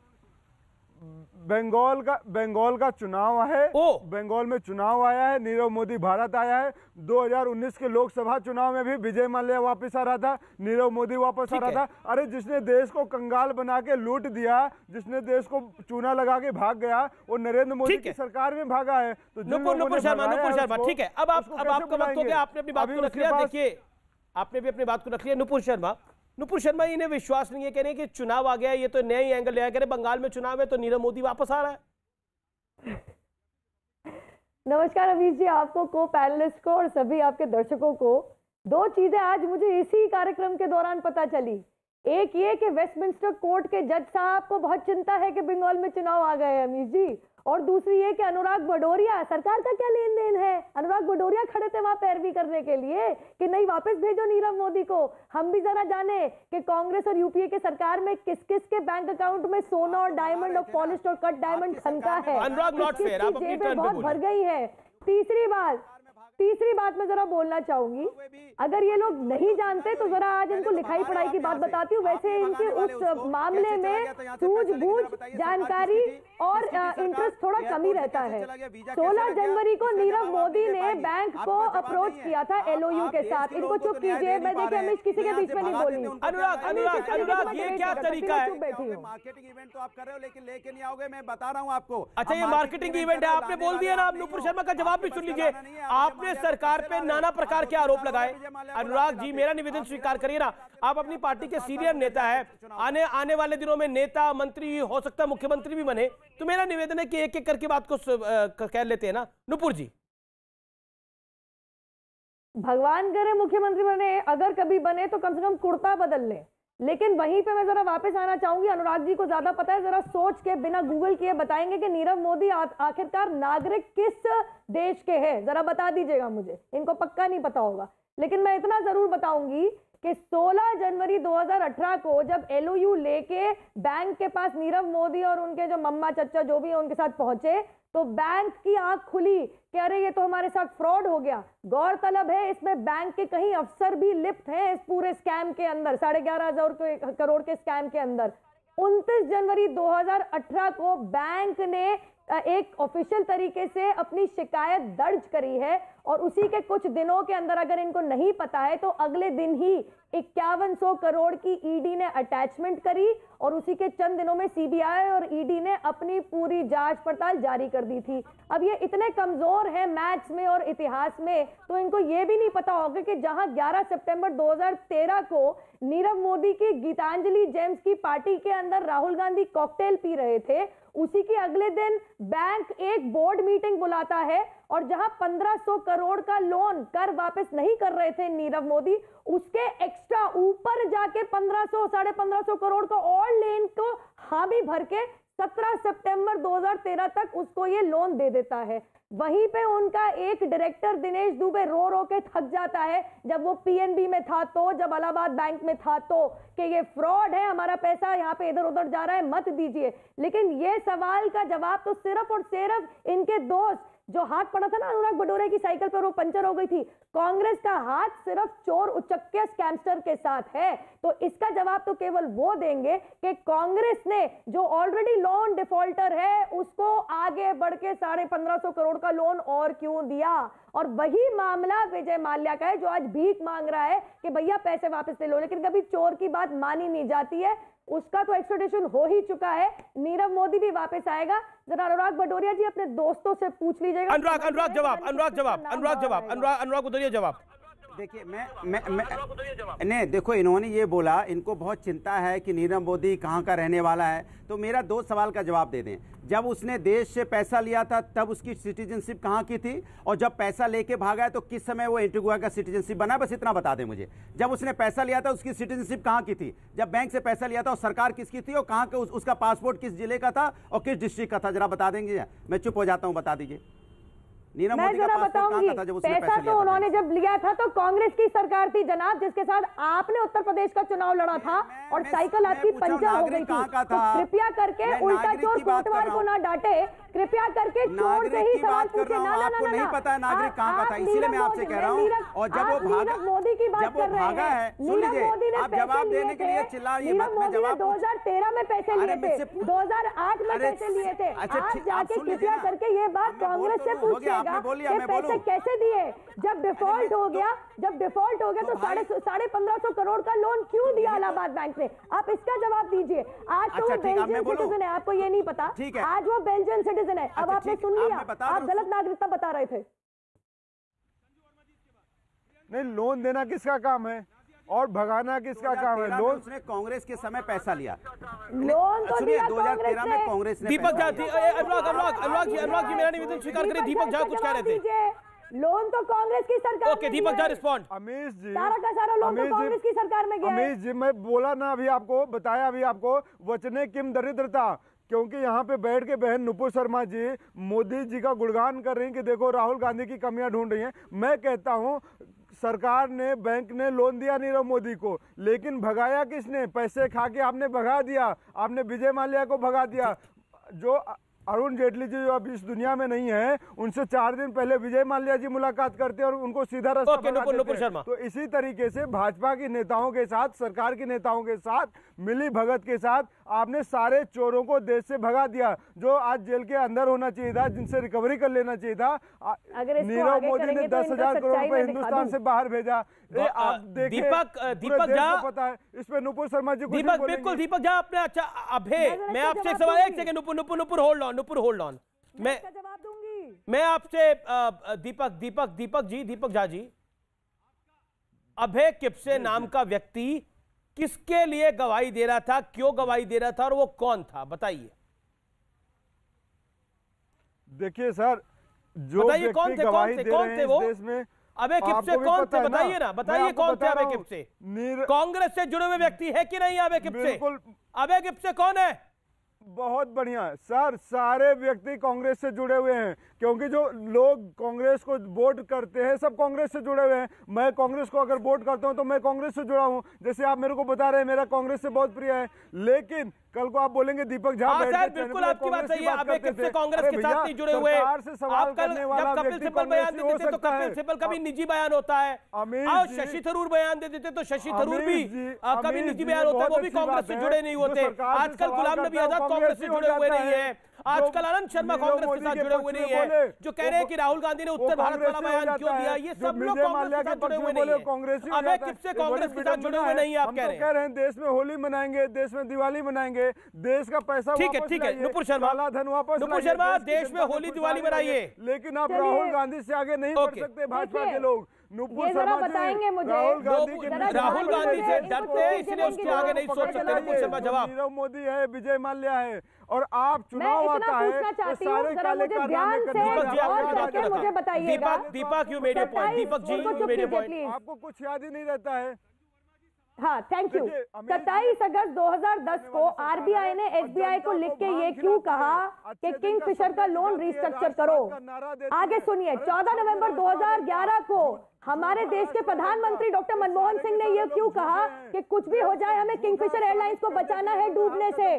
बंगाल का चुनाव है, बंगाल में चुनाव आया है, नीरव मोदी भारत आया है। 2019 के लोकसभा चुनाव में भी विजय माल्या वापस आ रहा था, नीरव मोदी वापस आ रहा था। अरे जिसने देश को कंगाल बना के लूट दिया, जिसने देश को चूना लगा के भाग गया, वो नरेंद्र मोदी की सरकार में भागा है। तो नुपुर शर्मा, ठीक है, अब आपका वक्त हो गया, आपने अपनी बात को रख लिया। देखिए आपने भी अपनी बात को रख लिया। नुपुर शर्मा इन्हें विश्वास नहीं है, कह रहे हैं कि चुनाव आ गया, ये तो नया ही एंगल ले आया, कह रहे बंगाल में चुनाव है तो नीरव मोदी वापस आ रहा है। नमस्कार अमीश जी, आपको, को पैनलिस्ट को और सभी आपके दर्शकों को। 2 चीजें आज मुझे इसी कार्यक्रम के दौरान पता चली। एक ये कि वेस्टमिंस्टर कोर्ट के जज साहब को बहुत चिंता है कि बंगाल में चुनाव आ गए अमीश जी, और दूसरी ये कि अनुराग भदौरिया, सरकार का क्या लेन देन है? अनुराग भदौरिया खड़े थे वहां पैरवी करने के लिए कि नहीं वापस भेजो नीरव मोदी को। हम भी जरा जाने कि कांग्रेस और यूपीए के सरकार में किस किस के बैंक अकाउंट में सोना और डायमंड और पॉलिश्ड और कट डायमंड खनका है, जेबें बहुत भर गई है। तीसरी बात मैं जरा बोलना चाहूंगी, अगर ये लोग नहीं जानते तो जरा आज इनको लिखाई पढ़ाई की बात बताती हूँ। वैसे इनके उस मामले में सूझबूझ, जानकारी और इंटरेस्ट थोड़ा कमी रहता है। 16 जनवरी को नीरव मोदी ने बैंक को अप्रोच किया था LOU के साथ। इनको चुप कीजिए, मैं देखिए अमीश किसी के बीच में नहीं बोली। अनुराग ये क्या तरीका है? मार्केटिंग इवेंट तो आप कर रहे हो लेकिन लेके नहीं आओगे, मैं बता रहा हूँ आपको। अच्छा, ये मार्केटिंग इवेंट है, आपने बोल दिया ना। आप नुपुर शर्मा का जवाब भी सुन लीजिए। आपने सरकार पे नाना प्रकार के आरोप लगाए। अनुराग जी, मेरा निवेदन स्वीकार करिए ना, आप अपनी पार्टी के सीनियर नेता है, आने वाले दिनों में नेता, मंत्री, हो सकता है मुख्यमंत्री भी बने, तो मेरा निवेदन है कि एक एक करके बात को कह लेते हैं ना। नुपुर जी, भगवान करे मुख्यमंत्री बने, अगर कभी बने तो कम से कम कुर्ता बदल ले। लेकिन वहीं पे मैं जरा वापस आना चाहूंगी, अनुराग जी को ज्यादा पता है, जरा सोच के बिना गूगल किए बताएंगे कि नीरव मोदी आखिरकार नागरिक किस देश के हैं, जरा बता दीजिएगा मुझे। इनको पक्का नहीं पता होगा, लेकिन मैं इतना जरूर बताऊंगी कि 16 जनवरी 2018 को जब LOU लेके बैंक के पास नीरव मोदी और उनके जो मम्मा चच्चा जो भी है उनके साथ पहुंचे, तो बैंक की आंख खुली कि अरे ये तो हमारे साथ फ्रॉड हो गया। गौरतलब है इसमें बैंक के कई अफसर भी लिप्त हैं इस पूरे स्कैम के अंदर, 11,500 करोड़ के स्कैम के अंदर। 29 जनवरी 2018 को बैंक ने एक ऑफिशियल तरीके से अपनी शिकायत दर्ज करी है और उसी के कुछ दिनों के अंदर, अगर इनको नहीं पता है तो अगले दिन ही 5100 करोड़ की ईडी ने अटैचमेंट करी और उसी के चंद दिनों में सीबीआई और ईडी ने अपनी पूरी जांच पड़ताल जारी कर दी थी। अब ये इतने कमजोर हैं मैथ्स में और इतिहास में, तो इनको ये भी नहीं पता होगा कि जहां 11 सितंबर 2013 को नीरव मोदी की गीतांजलि जेम्स की पार्टी के अंदर राहुल गांधी कॉकटेल पी रहे थे, उसी के अगले दिन बैंक एक बोर्ड मीटिंग बुलाता है और जहां 1500 करोड़ का लोन कर वापस नहीं कर रहे थे नीरव मोदी, उसके एक्स्ट्रा ऊपर जाके 1500 साढ़े 1500 करोड़ का और लेन को हामी भर के 17 सितंबर 2013 तक उसको ये लोन दे देता है। वहीं पे उनका एक डायरेक्टर दिनेश दुबे रो रो के थक जाता है, जब वो पीएनबी में था तो, जब इलाहाबाद बैंक में था तो, कि ये फ्रॉड है, हमारा पैसा यहाँ पे इधर उधर जा रहा है, मत दीजिए। लेकिन ये सवाल का जवाब तो सिर्फ और सिर्फ इनके दोस्त, जो हाथ पड़ा था ना अनुराग भदौरिया की साइकिल पर, वो पंचर हो गई थी, कांग्रेस का हाथ सिर्फ चोर उचक्के स्कैमस्टर के साथ है। तो इसका जवाब तो केवल वो देंगे कि कांग्रेस ने जो ऑलरेडी लोन डिफॉल्टर है उसको आगे बढ़ के 1550 करोड़ का लोन और क्यों दिया। और वही मामला विजय माल्या का है, जो आज भीख मांग रहा है कि भैया पैसे वापस ले लो, लेकिन कभी चोर की बात मानी नहीं जाती है। उसका तो एक्सट्राडिशन हो ही चुका है, नीरव मोदी भी वापस आएगा। जरा अनुराग भदौरिया जी अपने दोस्तों से पूछ लीजिएगा। अनुराग भदौरिया जवाब। देखिए नहीं, देखो इन्होंने ये बोला, इनको बहुत चिंता है कि नीरव मोदी कहाँ का रहने वाला है, तो मेरा 2 सवाल का जवाब दे दें। जब उसने देश से पैसा लिया था तब उसकी सिटीजनशिप कहाँ की थी, और जब पैसा लेके भागा है तो किस समय वो एंटीगुआ का सिटीजनशिप बना, बस इतना बता दें मुझे। जब उसने पैसा लिया था उसकी सिटीजनशिप कहाँ की थी, जब बैंक से पैसा लिया था और सरकार किसकी थी, और कहाँ के उसका पासपोर्ट किस जिले का था और किस डिस्ट्रिक्ट का था, जरा बता देंगे। मैं चुप हो जाता हूँ, बता दीजिए। नीरव मोदी का पासपोर्ट कहाँ का था जब उसने पैसा तो उन्होंने जब लिया था तो कांग्रेस की सरकार थी जनाब, जिसके साथ आपने उत्तर प्रदेश का चुनाव लड़ा था और साइकिल आपकी पंचर हो गई थी। तो कृपया करके उल्टा चोर कोतवाल को ना डांटे, कृपया करके चोर से ही सवाल पूछे। ना आपको नहीं पता है नागरिक कहाँ का था, इसीलिए मैं आपसे कह रहा हूँ। और जब वो भागा, मोदी की बात कर रहे हैं, नीरव मोदी ने जवाब देने के लिए चिल्लाइए मत। मैं जवाब 2013 में पैसे लिए थे, 2008 में पैसे लिए थे। आज जाके कृपया करके ये बात कांग्रेस से पूछिएगा कि पैसे कैसे दिए। जब डिफॉल्ट हो गया तो 1550 करोड़ का लोन क्यों दिया इलाहाबाद बैंक ने, आप इसका जवाब दीजिए। आज तो वो बेल्जियन सिटीजन है, आपको ये नहीं पता, आज वो बेल्जियन सिटीजन है। अब आपने सुन लिया, आप गलत नागरिकता बता रहे थे। नहीं, लोन देना किसका काम है और भगाना किसका काम है? लोन उसने कांग्रेस के समय पैसा लिया, लोन तो दिया 2013 में कांग्रेस ने। दीपक झा, अनुराग जी मेरा निवेदन स्वीकार करें। दीपक झा कुछ कह रहे थे। लोन तो कांग्रेस की सरकार। Okay, Deepak Jha respond. अमीश जी, सारा का सारा लोन तो कांग्रेस की सरकार में गया है। अमीश जी, मैं बोला ना अभी आपको, बताया अभी आपको, वचने किम दरिद्रता, क्योंकि यहाँ पे बैठ के बहन नुपुर शर्मा जी मोदी जी का गुणगान कर रही हैं कि देखो राहुल गांधी की कमियां ढूंढ रही हैं। मैं कहता हूँ सरकार ने, बैंक ने लोन दिया नीरव मोदी को, लेकिन भगाया किसने? पैसे खा के आपने भगा दिया, आपने विजय माल्या को भगा दिया। जो अरुण जेटली जी जो अब इस दुनिया में नहीं है, उनसे 4 दिन पहले विजय माल्या जी मुलाकात करते और उनको सीधा रास्ता बताते। तो इसी तरीके से भाजपा के नेताओं के साथ, सरकार के नेताओं के साथ, मिली भगत के साथ आपने सारे चोरों को देश से भगा दिया, जो आज जेल के अंदर होना चाहिए था, जिनसे रिकवरी कर लेना चाहिए था। नीरव मोदी ने 10,000 करोड़ रुपए हिंदुस्तान से बाहर भेजा। आप देखिए, दीपक झा पता है इस पे नुपुर शर्मा जी को बिल्कुल। दीपक झा आपने, अच्छा अभय, मैं आपसे एक सवाल, एक सेकंड, नुपुर होल्ड ऑन, मैं आपसे दीपक झा जी, अभय किपसे नाम का व्यक्ति किसके लिए गवाही दे रहा था, क्यों गवाही दे रहा था और वो कौन था, बताइए। देखिए सर, जो व्यक्ति गवाही दे रहे हैं इस देश में, अभय किपसे कौन थे, बताइए ना, बताइए कौन थे अभय किपसे? कांग्रेस से जुड़े हुए व्यक्ति है कि नहीं अभय किपसे? अभय किपसे कौन है? बहुत बढ़िया सर, सारे व्यक्ति कांग्रेस से जुड़े हुए हैं, क्योंकि जो लोग कांग्रेस को वोट करते हैं सब कांग्रेस से जुड़े हुए हैं। मैं कांग्रेस को अगर वोट करता हूं तो मैं कांग्रेस से जुड़ा हूं, जैसे आप मेरे को बता रहे हैं मेरा कांग्रेस से बहुत प्रिय है। लेकिन कल को आप बोलेंगे दीपक झा बिल्कुल आपकी बात सही है। अब कब से कांग्रेस के साथ नहीं जुड़े हुए, जब कपिल सिब्बल बयान देते थे तो कपिल सिब्बल का भी निजी बयान होता है, और शशि थरूर बयान दे देते तो शशि थरूर भी कभी निजी बयान होता है, वो भी कांग्रेस से जुड़े नहीं होते। आजकल गुलाम नबी आजाद कांग्रेस से जुड़े हुए नहीं है, आजकल आनंद शर्मा कांग्रेस के साथ जुड़े हुए नहीं है। जो कह रहे हैं कि राहुल गांधी ने उत्तर भारत वाला बयान क्यों दिया, ये सब लोग कांग्रेस के साथ जुड़े हुए नहीं है। अब किस से कांग्रेस के साथ जुड़े हुए नहीं है आप कह रहे हैं? देश में होली मनाएंगे, देश में दिवाली मनाएंगे, देश का पैसा ठीक है नुपुर शर्मा, नुपुर शर्मा देश में होली दिवाली मनाइए, लेकिन आप राहुल गांधी से आगे नहीं बढ़ सकते भाजपा के लोग। नुपुर शर्मा बताएंगे मुझे, राहुल गांधी से डरते हैं इसलिए उसके आगे नहीं सोच सकते। नुपुर शर्मा जवाब। नीरव मोदी है, विजय माल्या है, और आप चुनाव आता है तो सारे काले कारनामे Deepak you made your point, Deepak ji you made your point. आपको कुछ याद ही नहीं रहता है। हाँ थैंक यू। 27 अगस्त 2010 को आरबीआई ने एसबीआई को लिख के ये क्यों कहा कि किंगफिशर का लोन रिस्ट्रक्चर करो? आगे सुनिए। 14 नवंबर 2011 को हमारे देश के प्रधानमंत्री डॉक्टर मनमोहन सिंह ने यह क्यों कहा कि कुछ भी हो जाए हमें किंगफिशर एयरलाइंस को बचाना है डूबने से।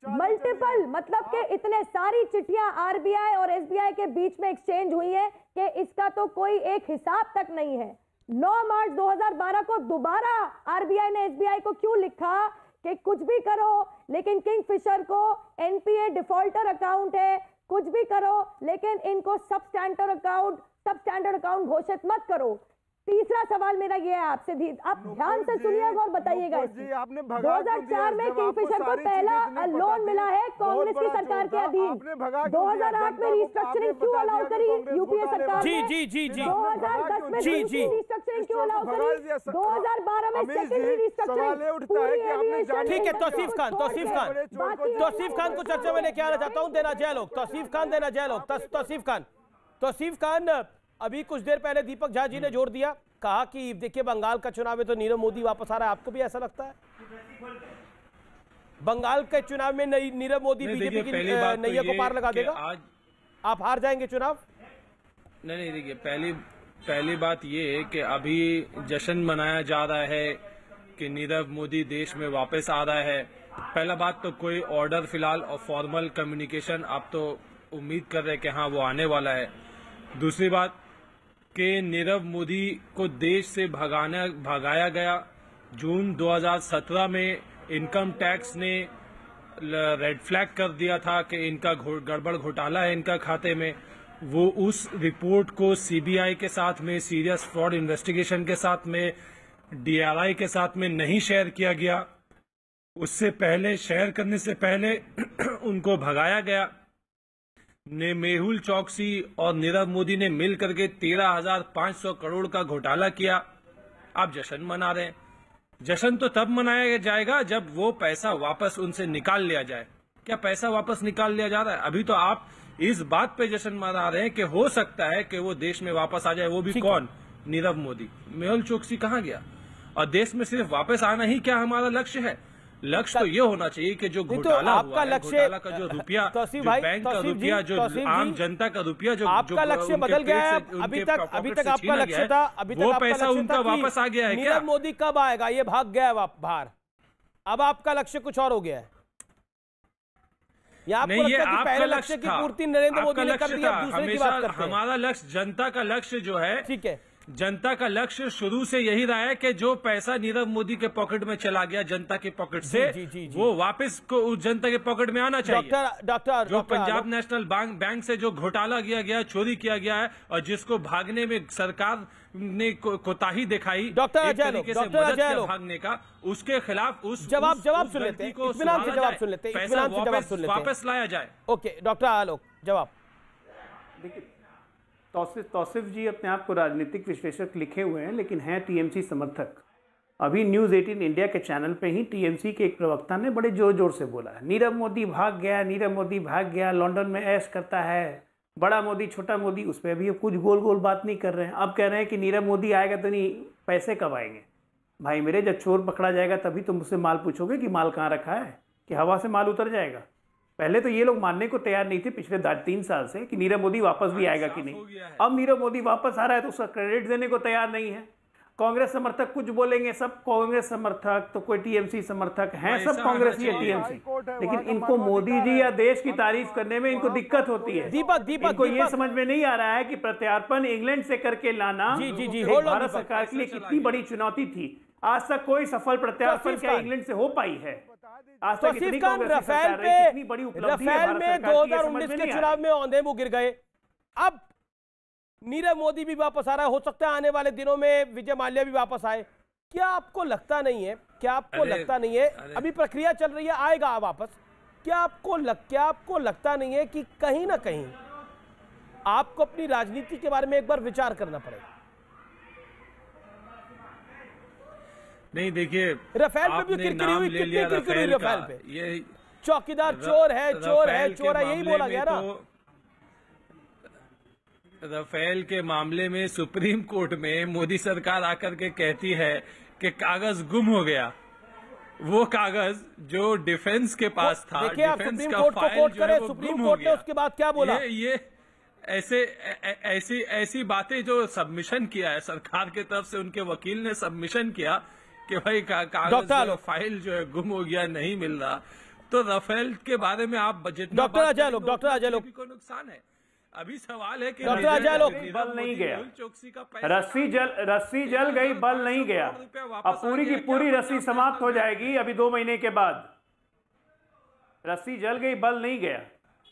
मल्टीपल मतलब के इतने सारी चिट्ठियां आरबीआई और एसबीआई के बीच में एक्सचेंज हुई है कि इसका तो कोई एक हिसाब तक नहीं है। 9 मार्च 2012 को दोबारा आरबीआई ने एसबीआई को क्यों लिखा कि कुछ भी करो लेकिन किंगफिशर को एनपीए डिफॉल्टर अकाउंट है, कुछ भी करो लेकिन इनको सब स्टैंडर्ड अकाउंट घोषित मत करो। तीसरा सवाल मेरा ये है आपसे, आप ध्यान से सुनिएगा और बताइएगा। 2004 में किंगफिशर को पहला लोन मिला है कांग्रेस की सरकार के अधीन। 2008 में रिस्ट्रक्चरिंग क्यों अलाउ करी यूपीए सरकार ने? 2010 में रिस्ट्रक्चरिंग क्यों अलाउ करी? 2012 में सेकेंडरी रिस्ट्रक्चरिंग। ठीक है, तौसीफ खान को चर्चा में लेके आना चाहता हूँ, देना जयलोक, तौसीफ खान अभी कुछ देर पहले दीपक झा जी ने जोड़ दिया, कहा कि देखिए बंगाल का चुनाव है तो नीरव मोदी वापस आ रहा है, आपको भी ऐसा लगता है? बंगाल के चुनाव में नीरव मोदी बीजेपी की नैया को पार लगा देगा? आज आप हार जाएंगे चुनाव? नहीं देखिए, पहली बात ये है कि अभी जश्न मनाया जा रहा है कि नीरव मोदी देश में वापस आ रहा है। पहला बात तो कोई ऑर्डर फिलहाल और फॉर्मल कम्युनिकेशन आप तो उम्मीद कर रहे हैं कि हाँ वो आने वाला है। दूसरी बात कि नीरव मोदी को देश से भगाया गया। जून 2017 में इनकम टैक्स ने रेड फ्लैग कर दिया था कि इनका गड़बड़ घोटाला है इनका खाते में। वो उस रिपोर्ट को सीबीआई के साथ में, सीरियस फ्रॉड इन्वेस्टिगेशन के साथ में, डीआरआई के साथ में नहीं शेयर किया गया। उससे पहले, शेयर करने से पहले उनको भगाया गया। मेहुल चौकसी और नीरव मोदी ने मिल करके 13,500 करोड़ का घोटाला किया। आप जश्न मना रहे हैं। जश्न तो तब मनाया जाएगा जब वो पैसा वापस उनसे निकाल लिया जाए। क्या पैसा वापस निकाल लिया जा रहा है? अभी तो आप इस बात पे जश्न मना रहे हैं कि हो सकता है कि वो देश में वापस आ जाए। वो भी कौन? नीरव मोदी। मेहुल चौकसी कहाँ गया? और देश में सिर्फ वापस आना ही क्या हमारा लक्ष्य है? लक्ष्य तो ये होना चाहिए कि जो घोटाला हुआ है, घोटाला का जो रुपया, जो बैंक का रुपया, जो आम जनता का रुपया, जो आपका लक्ष्य बदल गया है। अभी तक आपका लक्ष्य था, अभी तक वो पैसा उनका वापस आ गया है क्या? नीरव मोदी कब आएगा? ये भाग गया है बाहर। अब आपका लक्ष्य कुछ और हो गया है। नहीं, ये आपका लक्ष्य की पूर्ति नरेंद्र मोदी ने कर दी। हमेशा हमारा लक्ष्य, जनता का लक्ष्य जो है, ठीक है, जनता का लक्ष्य शुरू से यही रहा है कि जो पैसा नीरव मोदी के पॉकेट में चला गया जनता के पॉकेट से, वो वापस को उस जनता के पॉकेट में आना चाहिए। डॉक्टर जो पंजाब नेशनल बैंक से जो घोटाला किया गया, चोरी किया गया है, और जिसको भागने में सरकार ने कोताही दिखाई, डॉक्टर तरीके से मदद किया भागने का, उसके खिलाफ जवाब सुन लेते हैं, इत्मीनान से जवाब सुन लेते हैं, वापस लाया जाए। ओके डॉक्टर आलोक जवाब। देखिए, तौसीफ जी अपने आप को राजनीतिक विश्लेषक लिखे हुए हैं, लेकिन हैं टीएमसी समर्थक। अभी न्यूज़ 18 इंडिया के चैनल पे ही टीएमसी के एक प्रवक्ता ने बड़े जोर जोर से बोला है, नीरव मोदी भाग गया, नीरव मोदी भाग गया, लंदन में ऐश करता है, बड़ा मोदी छोटा मोदी। उस पर भी कुछ गोल गोल बात नहीं कर रहे हैं। अब कह रहे हैं कि नीरव मोदी आएगा तो नहीं, पैसे कब आएंगे? भाई मेरे, जब चोर पकड़ा जाएगा तभी तुम मुझसे माल पूछोगे कि माल कहाँ रखा है, कि हवा से माल उतर जाएगा? पहले तो ये लोग मानने को तैयार नहीं थे पिछले 3 साल से कि नीरव मोदी वापस भी आएगा कि नहीं। अब नीरव मोदी वापस आ रहा है तो उसका क्रेडिट देने को तैयार नहीं है। कांग्रेस समर्थक कुछ बोलेंगे, सब कांग्रेस समर्थक तो कोई टीएमसी समर्थक हैं, सब कांग्रेसी या टीएमसी, लेकिन इनको मोदी जी या देश की तारीफ करने में इनको दिक्कत होती है। इनको ये समझ में नहीं आ रहा है कि प्रत्यार्पण इंग्लैंड से करके लाना भारत सरकार के लिए कितनी बड़ी चुनौती थी। आज तक कोई सफल प्रत्यार्पण क्या इंग्लैंड से हो पाई है? आज तक इतनी कांग्रेसी सरकार है, कितनी बड़ी उपलब्धि है भारत सरकार की, 2019 के चुनाव में औंधे मुंह गिर गए। अब नीरव मोदी भी वापस आ रहा है, हो सकता है आने वाले दिनों में विजय माल्या भी वापस आए। क्या आपको लगता नहीं है, अभी प्रक्रिया चल रही है, आएगा वापस, क्या आपको लगता नहीं है कि कहीं ना कहीं आपको अपनी राजनीति के बारे में एक बार विचार करना पड़ेगा? नहीं देखिए, रफेल पे भी किरकिरी हुई, कितनी किरकिरी हुई रफेल पे। ये चौकीदार चोर है, यही बोला गया ना। रफेल के मामले में सुप्रीम कोर्ट में मोदी सरकार आकर के कहती है कि कागज गुम हो गया। वो कागज जो डिफेंस के पास था, डिफेंस का फाइल जो है वो गुम हो गया। उसके बाद क्या बोला? ये ऐसी बातें जो सबमिशन किया है सरकार की तरफ से, उनके वकील ने सबमिशन किया कि भाई कागज फाइल जो है गुम हो गया, नहीं मिल रहा। तो रफेल के बारे में आप जितना डॉक्टर अजय लोग को नुकसान है। अभी सवाल है कि डॉक्टर अजय लोग बल नहीं गया, रस्सी जल गई, बल नहीं गया। अब पूरी की पूरी रस्सी समाप्त हो जाएगी अभी 2 महीने के बाद। रस्सी जल गई, बल नहीं गया।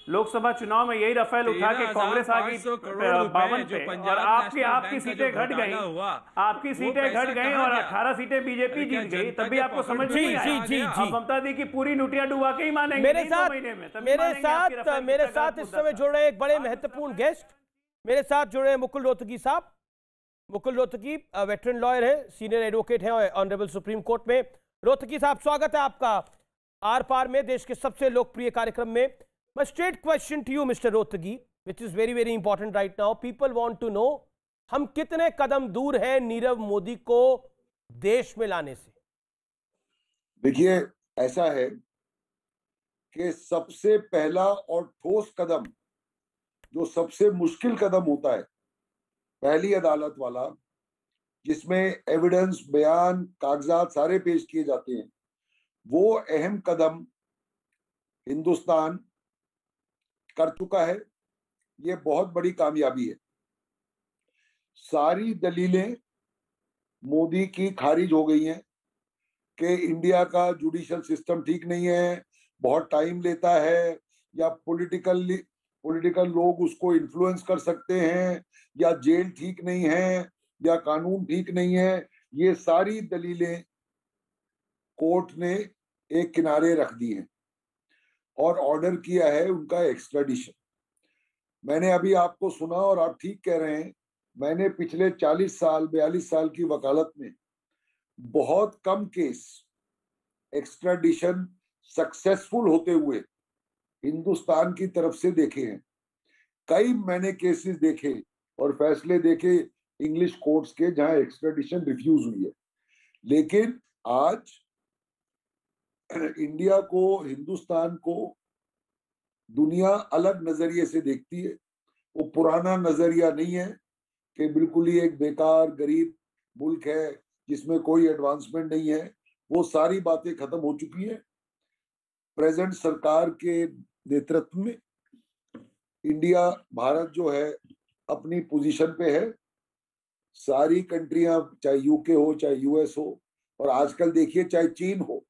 लोकसभा चुनाव में यही रफेल उठा के कांग्रेस आ गई 52 पे, और आपकी सीटें घट गई, और 18 सीटें बीजेपी जीत गई। तब भी आपको समझ नहीं आया। अब ममता दी की पूरी लुटिया डुबा के ही मानेंगे मेरे साथ इस समय जुड़ रहे एक बड़े महत्वपूर्ण गेस्ट मेरे साथ जुड़े मुकुल रोहतगी साहब। मुकुल रोहतगी वेटरन लॉयर है, सीनियर एडवोकेट हैं ऑनरेबल सुप्रीम कोर्ट में। रोहतगी साहब, स्वागत है आपका आर पार में, देश के सबसे लोकप्रिय कार्यक्रम में। My straight question to you, Mr. Rohtgi, which is very, very important right now. People want to know, हम कितने कदम दूर हैं नीरव मोदी को देश में लाने से? देखिए, ऐसा है कि सबसे पहला और ठोस कदम, जो सबसे मुश्किल कदम होता है, पहली अदालत वाला, जिसमें एविडेंस, बयान, कागजात सारे पेश किए जाते हैं, वो अहम कदम हिंदुस्तान कर चुका है। ये बहुत बड़ी कामयाबी है। सारी दलीलें मोदी की खारिज हो गई हैं कि इंडिया का जुडिशियल सिस्टम ठीक नहीं है, बहुत टाइम लेता है, या पॉलिटिकल लोग उसको इन्फ्लुएंस कर सकते हैं, या जेल ठीक नहीं है, या कानून ठीक नहीं है। ये सारी दलीलें कोर्ट ने एक किनारे रख दी हैं और ऑर्डर किया है उनका एक्स्ट्राडिशन। मैंने अभी आपको सुना और आप ठीक कह रहे हैं, मैंने पिछले 42 साल की वकालत में बहुत कम केस एक्स्ट्राडिशन सक्सेसफुल होते हुए हिंदुस्तान की तरफ से देखे हैं। कई मैंने केसेस देखे और फैसले देखे इंग्लिश कोर्ट्स के जहां एक्स्ट्राडिशन रिफ्यूज हुई है। लेकिन आज इंडिया को, हिंदुस्तान को दुनिया अलग नजरिए से देखती है। वो पुराना नजरिया नहीं है कि बिल्कुल ही एक बेकार गरीब मुल्क है जिसमें कोई एडवांसमेंट नहीं है। वो सारी बातें खत्म हो चुकी हैं। प्रेजेंट सरकार के नेतृत्व में इंडिया, भारत जो है अपनी पोजीशन पे है। सारी कंट्रियां, चाहे यूके हो, चाहे यूएस हो, और आजकल देखिए चाहे चीन हो,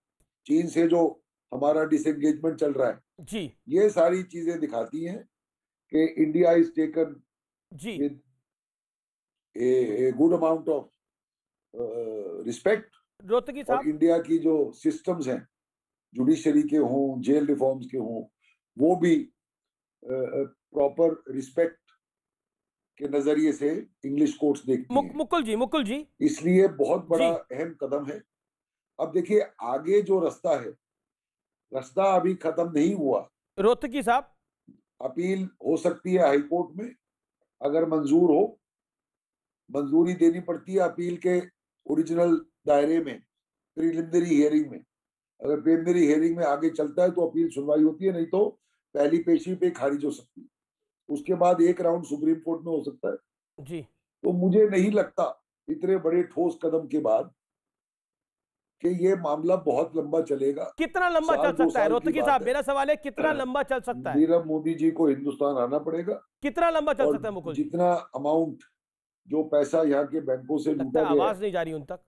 चीन से जो हमारा डिसएंगेजमेंट चल रहा है जी, ये सारी चीजें दिखाती हैं कि India is taken with a good amount of respect. Rohatgi साहब, और इंडिया की जो सिस्टम्स हैं, जुडिशरी के हों, जेल रिफॉर्म्स के हों, वो भी प्रॉपर रिस्पेक्ट के नजरिए से इंग्लिश कोर्ट्स देखती हैं। मुकुल जी, इसलिए बहुत बड़ा अहम कदम है। अब देखिए आगे जो रास्ता अभी खत्म नहीं हुआ। रोहतगी साहब, अपील हो सकती है हाई कोर्ट में, अगर मंजूर हो, मंजूरी देनी पड़ती है अपील के ओरिजिनल दायरे में, प्रिलिमिनरी हियरिंग में। अगर प्रिलिमिनरी हियरिंग में आगे चलता है तो अपील सुनवाई होती है, नहीं तो पहली पेशी पे खारिज हो सकती है, उसके बाद एक राउंड सुप्रीम कोर्ट में हो सकता है जी। तो मुझे नहीं लगता इतने बड़े ठोस कदम के बाद कि ये मामला बहुत लंबा चलेगा। कितना लंबा चल सकता है रोहतगी साहब? मेरा सवाल है कितना लंबा चल सकता है? नीरव मोदी जी को हिंदुस्तान आना पड़ेगा। कितना लंबा चल सकता है मुकुल? जितना अमाउंट, जो पैसा यहाँ के बैंकों से लूटा गया, आवाज नहीं जा रही उन तक,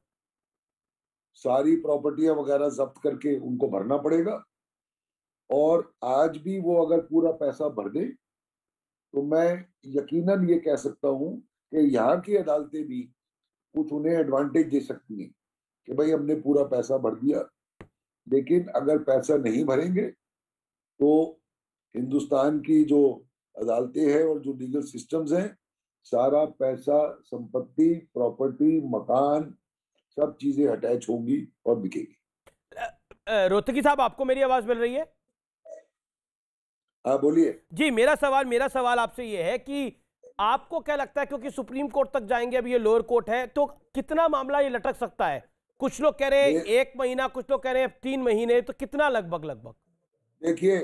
सारी प्रॉपर्टियां वगैरह जब्त करके उनको भरना पड़ेगा। और आज भी वो अगर पूरा पैसा भर दे तो मैं यकीनन ये कह सकता हूं कि यहाँ की अदालतें भी कुछ उन्हें एडवांटेज दे सकती हैं कि भाई हमने पूरा पैसा भर दिया। लेकिन अगर पैसा नहीं भरेंगे तो हिंदुस्तान की जो अदालतें हैं और जो लीगल सिस्टम्स हैं, सारा पैसा, संपत्ति, प्रॉपर्टी, मकान, सब चीजें अटैच होंगी और बिकेगी। रोहतगी साहब, आपको मेरी आवाज मिल रही है? हाँ बोलिए। जी, मेरा सवाल आपसे ये है कि आपको क्या लगता है, क्योंकि सुप्रीम कोर्ट तक जाएंगे, अब ये लोअर कोर्ट है, तो कितना मामला ये लटक सकता है? कुछ लोग कह रहे हैं 1 महीना, कुछ लोग कह रहे हैं 3 महीने, तो कितना लगभग? देखिए,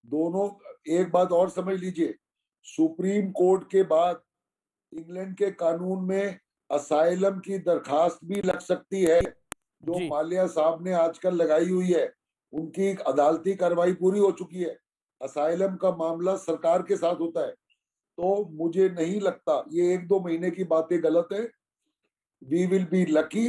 दोनों, एक बात और समझ लीजिए, सुप्रीम कोर्ट के बाद इंग्लैंड के कानून में असाइलम की दरखास्त भी लग सकती है, जो माल्या साहब ने आजकल लगाई हुई है। उनकी अदालती कार्रवाई पूरी हो चुकी है, असाइलम का मामला सरकार के साथ होता है। तो मुझे नहीं लगता, ये 1-2 महीने की बातें गलत है। वी विल बी लकी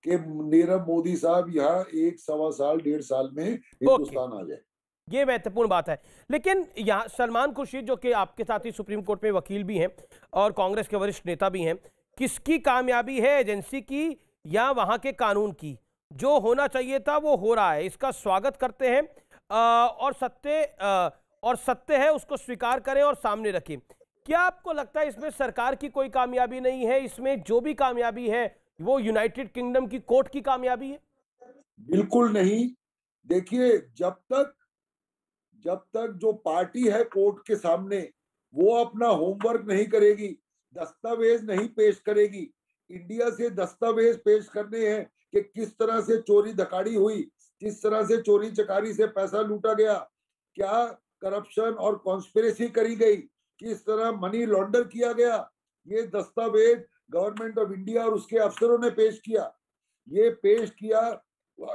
कि नीरव मोदी साहब यहाँ 1-1.25 साल, 1.5 साल में हिंदुस्तान आ जाए। ये महत्वपूर्ण बात है। लेकिन यहाँ सलमान खुर्शीद, जो कि आपके साथ ही सुप्रीम कोर्ट में वकील भी हैं और कांग्रेस के वरिष्ठ नेता भी हैं, किसकी कामयाबी है, एजेंसी की या वहां के कानून की? जो होना चाहिए था वो हो रहा है, इसका स्वागत करते हैं और सत्य है उसको स्वीकार करें और सामने रखें। क्या आपको लगता है इसमें सरकार की कोई कामयाबी नहीं है? इसमें जो भी कामयाबी है वो यूनाइटेड किंगडम की कोर्ट की कामयाबी है? बिल्कुल नहीं। देखिए, जब तक जो पार्टी है कोर्ट के सामने वो अपना होमवर्क नहीं करेगी, दस्तावेज नहीं पेश करेगी, इंडिया से दस्तावेज पेश करने हैं कि किस तरह से चोरी धकाड़ी हुई, किस तरह से चोरी चकारी से पैसा लूटा गया, क्या करप्शन और कॉन्स्पिरेसी करी गई, किस तरह मनी लॉन्डर किया गया, ये दस्तावेज गवर्नमेंट ऑफ इंडिया और उसके अफसरों ने पेश किया। ये पेश किया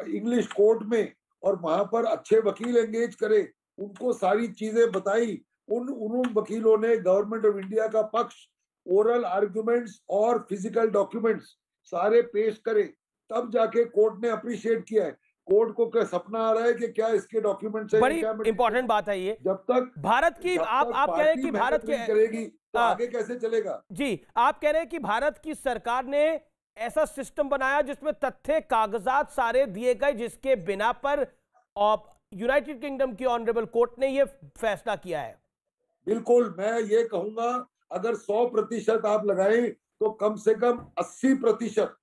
इंग्लिश कोर्ट में और वहां पर अच्छे वकील एंगेज करे, उनको सारी चीजें बताई। उन वकीलों ने गवर्नमेंट ऑफ इंडिया का पक्ष, ओरल आर्गुमेंट्स और फिजिकल डॉक्यूमेंट्स सारे पेश करे, तब जाके कोर्ट ने अप्रिशिएट किया है। कोर्ट को क्या सपना आ रहा है कि क्या इसके डॉक्यूमेंट्स है? बड़ी इंपॉर्टेंट बात है ये। जब तक भारत की आप कह रहे हैं कि भारत की करेगी तो आगे कैसे चलेगा? जी, आप कह रहे हैं कि भारत की सरकार ने ऐसा सिस्टम बनाया जिसमें तथ्य, कागजात सारे दिए गए, जिसके बिना पर यूनाइटेड किंगडम की ऑनरेबल कोर्ट ने ये फैसला किया है। बिल्कुल, मैं ये कहूंगा अगर 100% आप लगाएं तो कम से कम 80%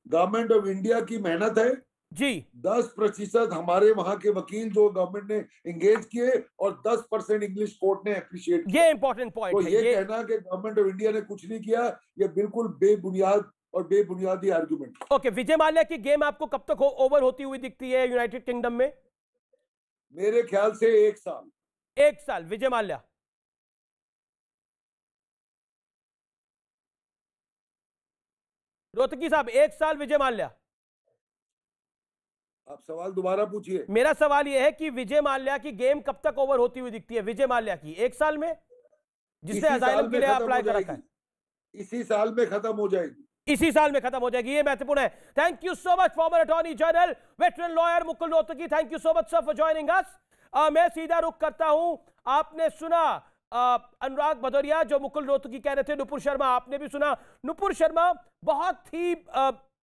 गवर्नमेंट ऑफ इंडिया की मेहनत है जी, 10% हमारे वहां के वकील जो गवर्नमेंट ने एंगेज किए और 10% इंग्लिश कोर्ट ने अप्रिशिएट किया। ये इंपॉर्टेंट पॉइंट है। ये कहना कि गवर्नमेंट ऑफ इंडिया ने कुछ नहीं किया, ये बिल्कुल बेबुनियाद और बेबुनियादी आर्गुमेंट। ओके, विजय माल्या की गेम आपको कब तक ओवर होती हुई दिखती है यूनाइटेड किंगडम में? मेरे ख्याल से 1 साल। 1 साल विजय माल्या। रोहतगी साहब, 1 साल विजय माल्या। आप सवाल दोबारा पूछिए। मेरा सवाल यह है कि विजय माल्या की गेम कब तक ओवर होती हुई दिखती है? विजय माल्या की 1 साल में, जिसने असाइलम के लिए अप्लाई कर रखा है, इसी साल में खत्म हो जाएगी। इसी साल में खत्म हो जाएगी। ये महत्वपूर्ण है। Thank you so much farmer attorney general, veteran lawyer Mukul Rohatgi. Thank you so much sir for joining us. मैं सीधा रुख करता हूं। आपने सुना अनुराग भदौरिया जो मुकुल रोहतगी कह रहे थे, नुपुर शर्मा आपने भी सुना। नुपुर शर्मा बहुत ही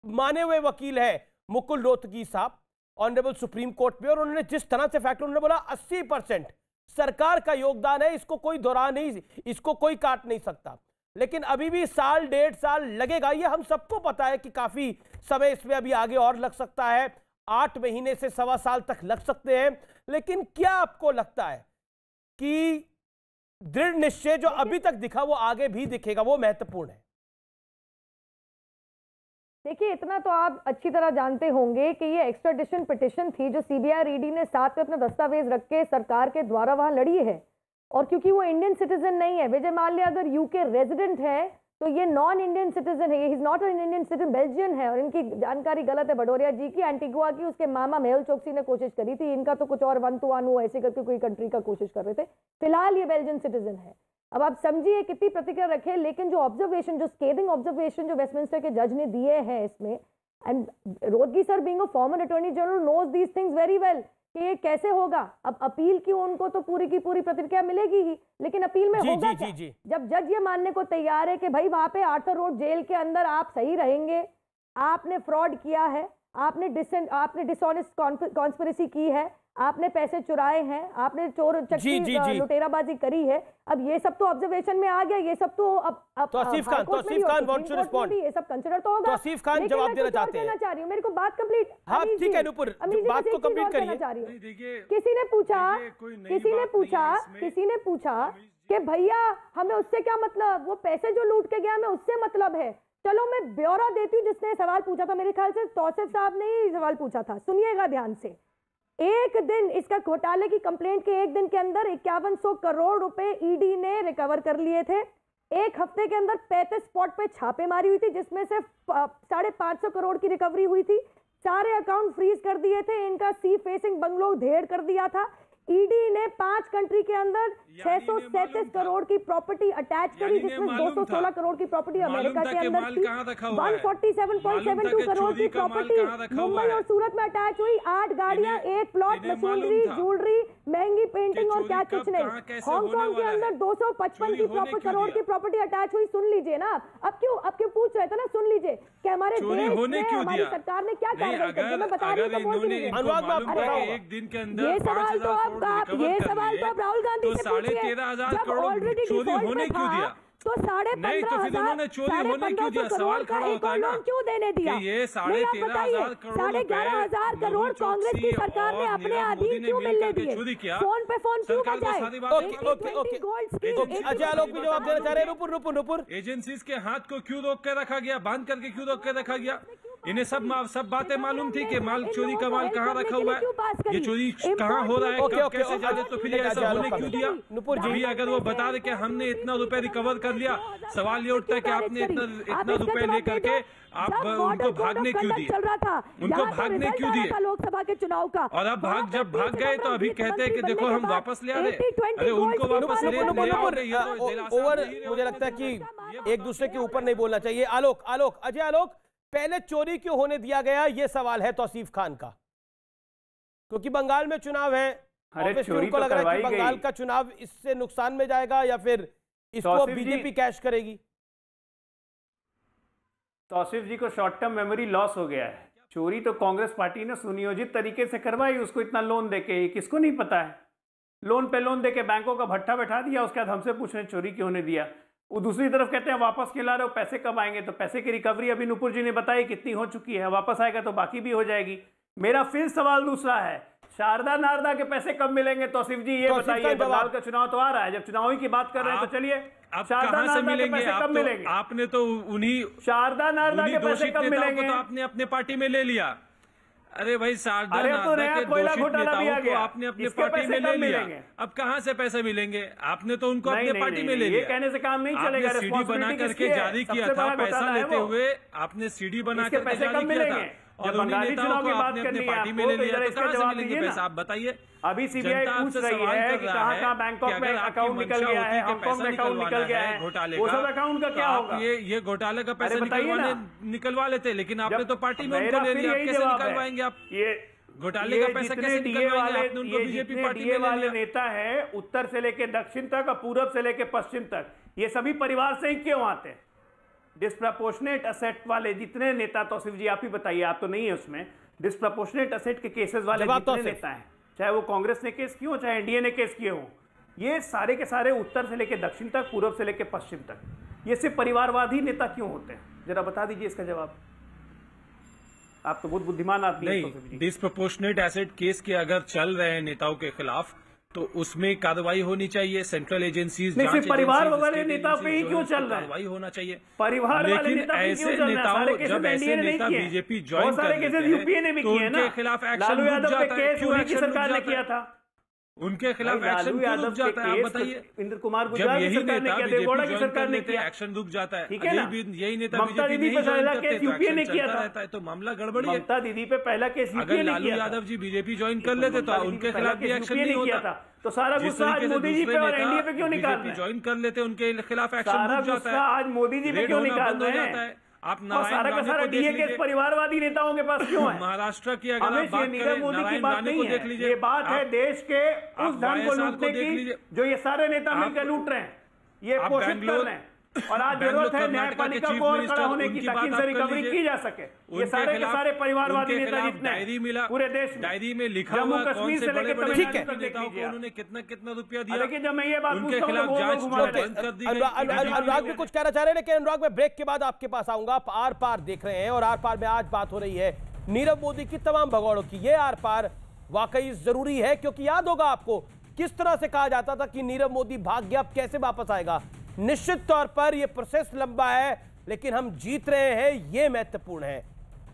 माने हुए वकील है मुकुल रोहतगी साहब ऑनरेबल सुप्रीम कोर्ट में, और उन्होंने जिस तरह से फैक्टर उन्होंने बोला 80% सरकार का योगदान है, इसको कोई दोहरा नहीं, इसको कोई काट नहीं सकता। लेकिन अभी भी 1.5 साल लगेगा, ये हम सबको पता है कि काफी समय इसमें अभी आगे और लग सकता है, 8 महीने से 1.25 साल तक लग सकते हैं। लेकिन क्या आपको लगता है कि दृढ़ निश्चय जो अभी तक दिखा वो आगे भी दिखेगा? वो महत्वपूर्ण है। देखिए, इतना तो आप अच्छी तरह जानते होंगे कि ये एक्स्ट्राडिशन पिटिशन थी जो सीबीआई और ईडी ने साथ में अपना दस्तावेज रख के सरकार के द्वारा वहां लड़ी है। और क्योंकि वो इंडियन सिटीजन नहीं है, विजय माल्या अगर यूके रेजिडेंट है तो ये नॉन इंडियन सिटीजन है, he is not an Indian citizen, Belgian है। और इनकी जानकारी गलत है भदौरिया जी की। एंटीगुआ की उसके मामा मेहुल चोकसी ने कोशिश करी थी, इनका तो कुछ और वन टू वन वो ऐसे करके कोई कंट्री का कोशिश कर रहे थे। फिलहाल ये बेल्जियन सिटीजन है। अब आप समझिए कितनी प्रतिक्रिया रखे, लेकिन जो ऑब्जर्वेशन, जो स्केदिंग ऑब्जर्वेशन जो वेस्टमिंस्टर के जज ने दिए हैं इसमें, and Rohatgi sir being a former attorney general knows these things very well कि ये कैसे होगा। अब अपील की उनको तो पूरी की पूरी प्रतिक्रिया मिलेगी ही, लेकिन अपील में होगा क्या? जब जज ये मानने को तैयार है कि भाई वहां पे आर्थर रोड जेल के अंदर आप सही रहेंगे, आपने फ्रॉड किया है, आपने डिसऑनेस्ट कॉन्स्पिरेसी की है, आपने पैसे चुराए हैं, आपने चोर चक्की लुटेराबाजी करी है। अब ये सब तो ऑब्जर्वेशन में आ गया, ये सब तो अब Tauseef Khan wants to respond, ये सब कंसीडर तो होगा। तौसीफ खान जवाब देना चाहते हैं। चाह रही हूं, मेरे को बात कंप्लीट। हाँ ठीक है नुपुर, बात को कंप्लीट करिए। किसी ने पूछा कि भैया हमें उससे क्या मतलब, वो पैसे जो लूट के गया हमें उससे मतलब है। चलो मैं ब्यौरा देती हूँ। जिसने सवाल पूछा था, मेरे ख्याल से तौसीफ साहब ने ही सवाल पूछा था, सुनिएगा ध्यान से। एक दिन इसका घोटाले की कंप्लेंट के एक दिन के अंदर 5100 करोड़ रुपए ईडी ने रिकवर कर लिए थे। एक हफ्ते के अंदर 35 स्पॉट पे छापेमारी हुई थी, जिसमें से 550 करोड़ की रिकवरी हुई थी। सारे अकाउंट फ्रीज कर दिए थे, इनका सी फेसिंग बंगलो ढेर कर दिया था। ईडी ने 5 कंट्री के अंदर 637 करोड़ की प्रॉपर्टी अटैच करी, जिसमें 216 करोड़ की प्रॉपर्टी अमेरिका के अंदर थी। 147.72 करोड़ की प्रॉपर्टी मुंबई और सूरत में अटैच हुई। 8 गाड़ियां, 1 प्लॉट, मशीनरी, ज्वेलरी, महंगी पेंटिंग और क्या कुछ नहीं। हांगकांग के अंदर 255 करोड़ की प्रॉपर्टी अटैच हुई। सुन लीजिए ना, अब क्यों पूछ रहे थे ना, सुन लीजिए कि हमारे देश में हमारी सरकार ने क्या कार्रवाई की। मैं बता रही हूँ, एक दिन के अंदर ये सवाल तो आप राहुल गांधी से पूछिए। जब ऑलरेडी डिफॉल्ट में था तो 15,500 चोरी होने क्यों दिया? सवाल खड़ा होता है ना, क्यों देने दिया? ये 13,500 करोड़ 11,500 करोड़ कांग्रेस की सरकार ने अपने अधीन क्यों मिलने दिए? फोन पे फोन क्यों बजाए? अजय आलोक भी जवाब देना चाह रहे हैं। नुपुर एजेंसीज के हाथ को क्यों रोक के रखा गया, बांध करके क्यों रोक के रखा गया? इन्हें सब बातें मालूम थी कि माल चोरी का माल कहाँ रखा हुआ है, ये चोरी कहाँ हो रहा है, कब कैसे जाने, तो फिर ऐसा होने क्यों दिया? अभी अगर वो बता रहे कि हमने इतना रुपए रिकवर कर लिया, सवाल ये उठता है कि आपने इतना रुपए लेकर के आप उनको भागने क्यों दिए? उनको भागने क्यों दिए? लोकसभा के चुनाव का, और अब जब भाग गए तो अभी कहते हैं कि देखो हम वापस ले आ रहे। अरे उनको वापस ले ओवर, मुझे लगता है कि एक दूसरे के ऊपर नहीं बोलना चाहिए। अजय आलोक, पहले चोरी क्यों होने दिया गया, यह सवाल है तौसीफ खान का, क्योंकि बंगाल में चुनाव है। उनको लग रहा है कि बंगाल का चुनाव इससे नुकसान में जाएगा या फिर इसको बीजेपी कैश करेगी। तौसीफ जी को शॉर्ट टर्म मेमोरी लॉस हो गया है। चोरी तो कांग्रेस पार्टी ने सुनियोजित तरीके से करवाई, उसको इतना लोन देके, किसको नहीं पता है? लोन पे लोन देके बैंकों का भट्ठा बैठा दिया, उसके बाद हमसे पूछ रहे चोरी क्यों होने दिया। वो दूसरी तरफ कहते हैं वापस खिला रहे हो, पैसे कब आएंगे? तो पैसे की रिकवरी अभी नुपुर जी ने बताई कितनी हो चुकी है, वापस आएगा तो बाकी भी हो जाएगी। मेरा फिर सवाल दूसरा है, शारदा नारदा के पैसे कब मिलेंगे? तौसीफ जी ये बताइए, बंगाल का चुनाव तो आ रहा है, जब चुनाव की बात कर रहे हैं तो चलिए, शारदा नारदा के पैसे कब मिलेंगे? आपने तो उन्हीं शारदा नारदा के पैसे कब मिलेंगे? तो आपने अपने पार्टी में ले लिया। अरे भाई शारदा तो नारदा के दोषित नेताओं को आपने अपने पार्टी में ले लिया, अब कहाँ से पैसे मिलेंगे? आपने तो उनको अपने पार्टी में ले लिया। ये कहने से काम नहीं चलेगा। सीडी बना करके जारी किया था, पैसा लेते हुए आपने सीडी बना करके जारी किया था, और उन्हीं नेताओं को आपने अपने पार्टी में ले लिया, तो कहाँ से मिलेंगे पैसा? आप बताइए। अभी सीबीआई पूछ रही है कि कहाँ बैंकॉक में अकाउंट निकल गया है, हांगकांग में अकाउंट निकल गया है, घोटाले वो सब अकाउंट का क्या होगा? ये घोटाले का पैसा निकलवा लेते, लेकिन आपने तो पार्टी में उनको ले लिया, कैसे निकलवाएंगे आप? ये घोटाले का पैसा कैसे निकलवाएंगे? आपने उनको बीजेपी पार्टी में ले लिया। नेता है उत्तर से लेके दक्षिण तक और पूरब से लेके पश्चिम तक, ये सभी परिवार से ही क्यों आते हैं? डिस्प्रपोर्शनेट असेट वाले जितने नेता, तौसीफ जी आप ही बताइए, आप तो नहीं है उसमें, डिस्प्रपोर्शनेट असेट के केसेस वाले जितने नेता हैं, चाहे वो कांग्रेस ने केस किए हो चाहे एनडीए ने केस किए हो, ये सारे के सारे उत्तर से लेके दक्षिण तक, पूरब से लेके पश्चिम तक, ये सिर्फ परिवारवादी नेता क्यों होते हैं? जरा बता दीजिए इसका जवाब। आप तो बहुत बुद्धिमान आदमी हैं। डिस्प्रपोर्शनेट एसेट केस के अगर चल रहे हैं नेताओं के खिलाफ, तो उसमें कार्रवाई होनी चाहिए। सेंट्रल एजेंसीज, सिर्फ परिवार वाले नेता पे ही क्यों चल रहा है? कार्रवाई होना चाहिए परिवार वाले लेकिन नेता पे ऐसे क्यों चल रहा है? नेताओं, जब ऐसे नेता बीजेपी ज्वाइन कर लेते हैं यूपीए ने भी तो किए ना, उनके खिलाफ एक्शन लालू रुक यादव पे जाता है। केस क्यों उन्हीं की एक्शन रुक सरकार ने जाता किया है? था। उनके खिलाफ एक्शन क्यों रुक जाता है? आप बताइए। इंद्र कुमार जब गुजराल की यही सरकार ने नेता किया, बीजेपी देवगौड़ा की ज्वाइन सरकार कर ने लेते किया, हैं, एक्शन रुक जाता है। ठीक है ना? यही नेता ममता बीजेपी दीदी नहीं पे ज्वाइन पहला करते केस तो यूपीए ने एक्शन किया चलता था। रहता है, तो मामला गड़बड़ी है। ममता दीदी पे पहला केस अगर यूपीए ने लालू किया था। यादव जी बीजेपी ज्वाइन कर लेते तो उनके खिलाफ भी एक्शन नहीं होता। तो सारा जिस गुस्सा आज तरीके से मोदी जी पे दूसरे और नेता एनडीए पे क्यों निकाल रहे बीजेपी हैं? ज्वाइन कर लेते उनके खिलाफ एक्शन सारा रुक जाता गुस्सा आज है, मोदी जी पे रेड क्यों होना निकाल बंद हो रहे जाता हैं? है। आप और नारायण सारा का राणे सारा को देख डीए के लीजिए, परिवारवादी नेताओं के पास क्यों है? महाराष्ट्र की अगर हमें आप बात नीरव करें, मोदी की नारायण बात राणे नहीं को है, देख लीजिए। ये बात है देश के उस धन को YSR लूटने देख की लीजिए। जो ये सारे नेता मिलकर लूट रहे हैं, ये आप पोषित कर बैंगलोर- रहे हैं। और आज बैंगलोर जरूरत है कर्नाटका के न्यायपालिका चीफ को और मिनिस्टर, खड़ा होने की उनकी ताकि बात इनसे आप कर रिकवरी लीजिए। की जा सके। ये उनके सारे के खिलाफ- सारे परिवारवादी उनके नेता खिलाफ जितने डायरी मिला, पूरे देश में, डायरी में लिखा जम्मू हुआ कौन कश्मीर से से बड़े लेकर बड़े तमिलनाडु तक देख नेताओं को लीजिए आप। उन्होंने कितना कितना रुपया दिया। लेकिन जब मैं ये बात उनके पूछता हूं खिलाफ तो वो जांच लोग घुमा बंद देते कर हैं। दी गई। अनुराग भी कुछ कहना चाह रहे हैं, लेकिन अनुराग में ब्रेक के बाद आपके पास आऊंगा। आप आर पार देख रहे हैं और आर पार में आज बात हो रही है नीरव मोदी की तमाम भगौड़ों की। ये आर पार वाकई जरूरी है, क्योंकि याद होगा आपको किस तरह से कहा जाता था कि नीरव मोदी भाग गया, अब कैसे वापस आएगा। निश्चित तौर पर यह प्रोसेस लंबा है, लेकिन हम जीत रहे हैं, यह महत्वपूर्ण है।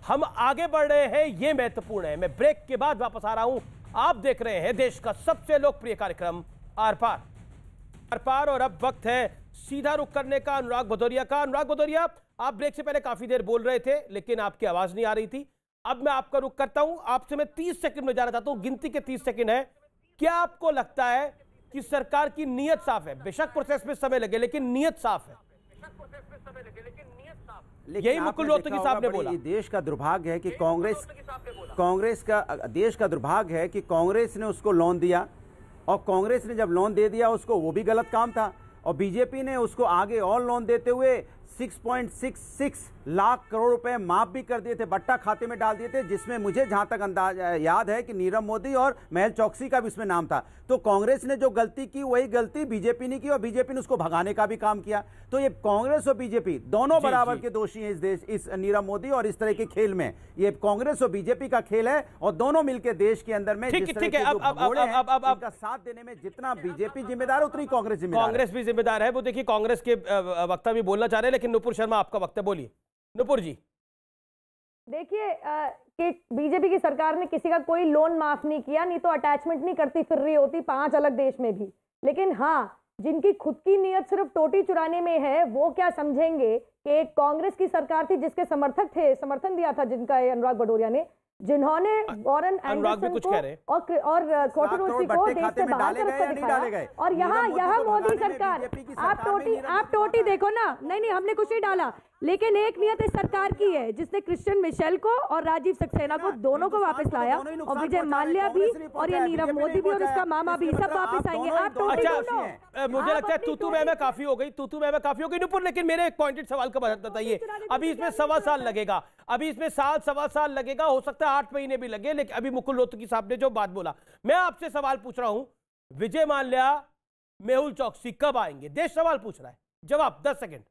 हम आगे बढ़ रहे हैं, यह महत्वपूर्ण है। मैं ब्रेक के बाद वापस आ रहा हूं। आप देख रहे हैं देश का सबसे लोकप्रिय कार्यक्रम आर पार। आर पार, और अब वक्त है सीधा रुख करने का अनुराग भदौरिया का। अनुराग भदौरिया, आप ब्रेक से पहले काफी देर बोल रहे थे, लेकिन आपकी आवाज नहीं आ रही थी। अब मैं आपका रुख करता हूं। आपसे मैं 30 सेकंड में जाना चाहता हूं, गिनती के 30 सेकंड है। क्या आपको लगता है कि सरकार की नीयत साफ है? बेशक प्रोसेस में समय लगे, लेकिन नीयत साफ है। यही मुकुल रोहतगी साहब ने बोला। देश का दुर्भाग्य है कि देश का दुर्भाग्य है कि कांग्रेस ने उसको लोन दिया, और कांग्रेस ने जब लोन दे दिया उसको, वो भी गलत काम था, और बीजेपी ने उसको आगे और लोन देते हुए 6.66 लाख करोड़ रुपए माफ भी कर दिए थे, बट्टा खाते में डाल दिए थे, जिसमें मुझे जहां तक अंदाजा याद है कि नीरव मोदी और मेहुल चौकसी का भी इसमें नाम था। तो कांग्रेस ने जो गलती की वही गलती बीजेपी ने की, और बीजेपी ने उसको भगाने का भी काम किया। तो ये कांग्रेस और बीजेपी दोनों बराबर के दोषी हैं इस नीरव मोदी और इस तरह के खेल में। ये कांग्रेस और बीजेपी का खेल है, और दोनों मिलकर देश के अंदर में जिस तरह के जो भगोड़े हैं, उनका साथ देने में जितना बीजेपी जिम्मेदार है उतनी कांग्रेस जिम्मेदार है। कांग्रेस भी जिम्मेदार है। वो देखिए कांग्रेस के वक्ता भी बोलना चाह रहे हैं, लेकिन नुपुर शर्मा आपका वक्ता, बोलिए नुपुर जी। देखिए कि बीजेपी की सरकार ने किसी का कोई लोन माफ नहीं किया, नहीं तो अटैचमेंट नहीं करती फिर रही होती 5 अलग देश में भी। लेकिन हाँ, जिनकी खुद की नीयत सिर्फ टोटी चुराने में है, वो क्या समझेंगे कि एक कांग्रेस की सरकार थी जिसके समर्थक थे, समर्थन दिया था जिनका अनुराग भदौरिया ने, जिन्होंने वॉरेन एंडरसन को और कोटरोसी को देश से बाहर का रास्ता दिखाया। और यहाँ मोदी सरकार, आप टोटी देखो ना, नहीं हमने कुछ नहीं डाला, लेकिन एक नियत इस सरकार की है जिसने क्रिश्चियन मिशेल को और राजीव सक्सेना को दोनों को वापस लाया, और विजय माल्या भी, और ये नीरव मोदी भी और उसका मामा भी, सब वापस आएंगे। आप टोटी ढूंढो। मुझे लगता है तूतू में काफी हो गई, नुपुर, लेकिन मेरे एक पॉइंटेड सवाल का बताइए। अभी इसमें 1.25 साल लगेगा, अभी इसमें 7-1.25 साल लगेगा, हो सकता है 8 महीने भी लगे, लेकिन अभी मुकुल रोहतगी साहब ने जो बात बोला, मैं आपसे सवाल पूछ रहा हूं, विजय माल्या, मेहुल चौकसी कब आएंगे? देश सवाल पूछ रहा है, जवाब 10 सेकंड।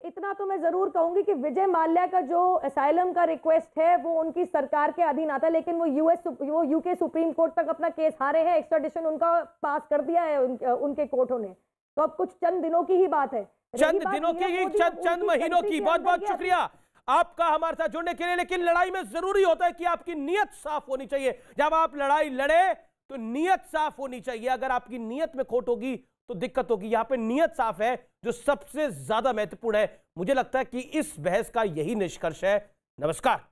इतना तो मैं जरूर कहूंगी कि विजय माल्या का जो असाइलम का रिक्वेस्ट है वो उनकी सरकार के अधीन आता है, लेकिन वो यूके सुप्रीम कोर्ट तक अपना केस हारे हैं, एक्स्ट्राडिशन उनका पास कर दिया है उनके कोर्टों ने। तो अब कुछ चंद दिनों की ही बात है, चंद दिनों की ही, चंद महीनों की। बहुत बहुत शुक्रिया आपका हमारे साथ जुड़ने के लिए। लेकिन लड़ाई में जरूरी होता है कि आपकी नीयत साफ होनी चाहिए। जब आप लड़ाई लड़े तो नीयत साफ होनी चाहिए। अगर आपकी नीयत में खोट होगी तो दिक्कत होगी। यहां पे नीयत साफ है, जो सबसे ज्यादा महत्वपूर्ण है। मुझे लगता है कि इस बहस का यही निष्कर्ष है। नमस्कार।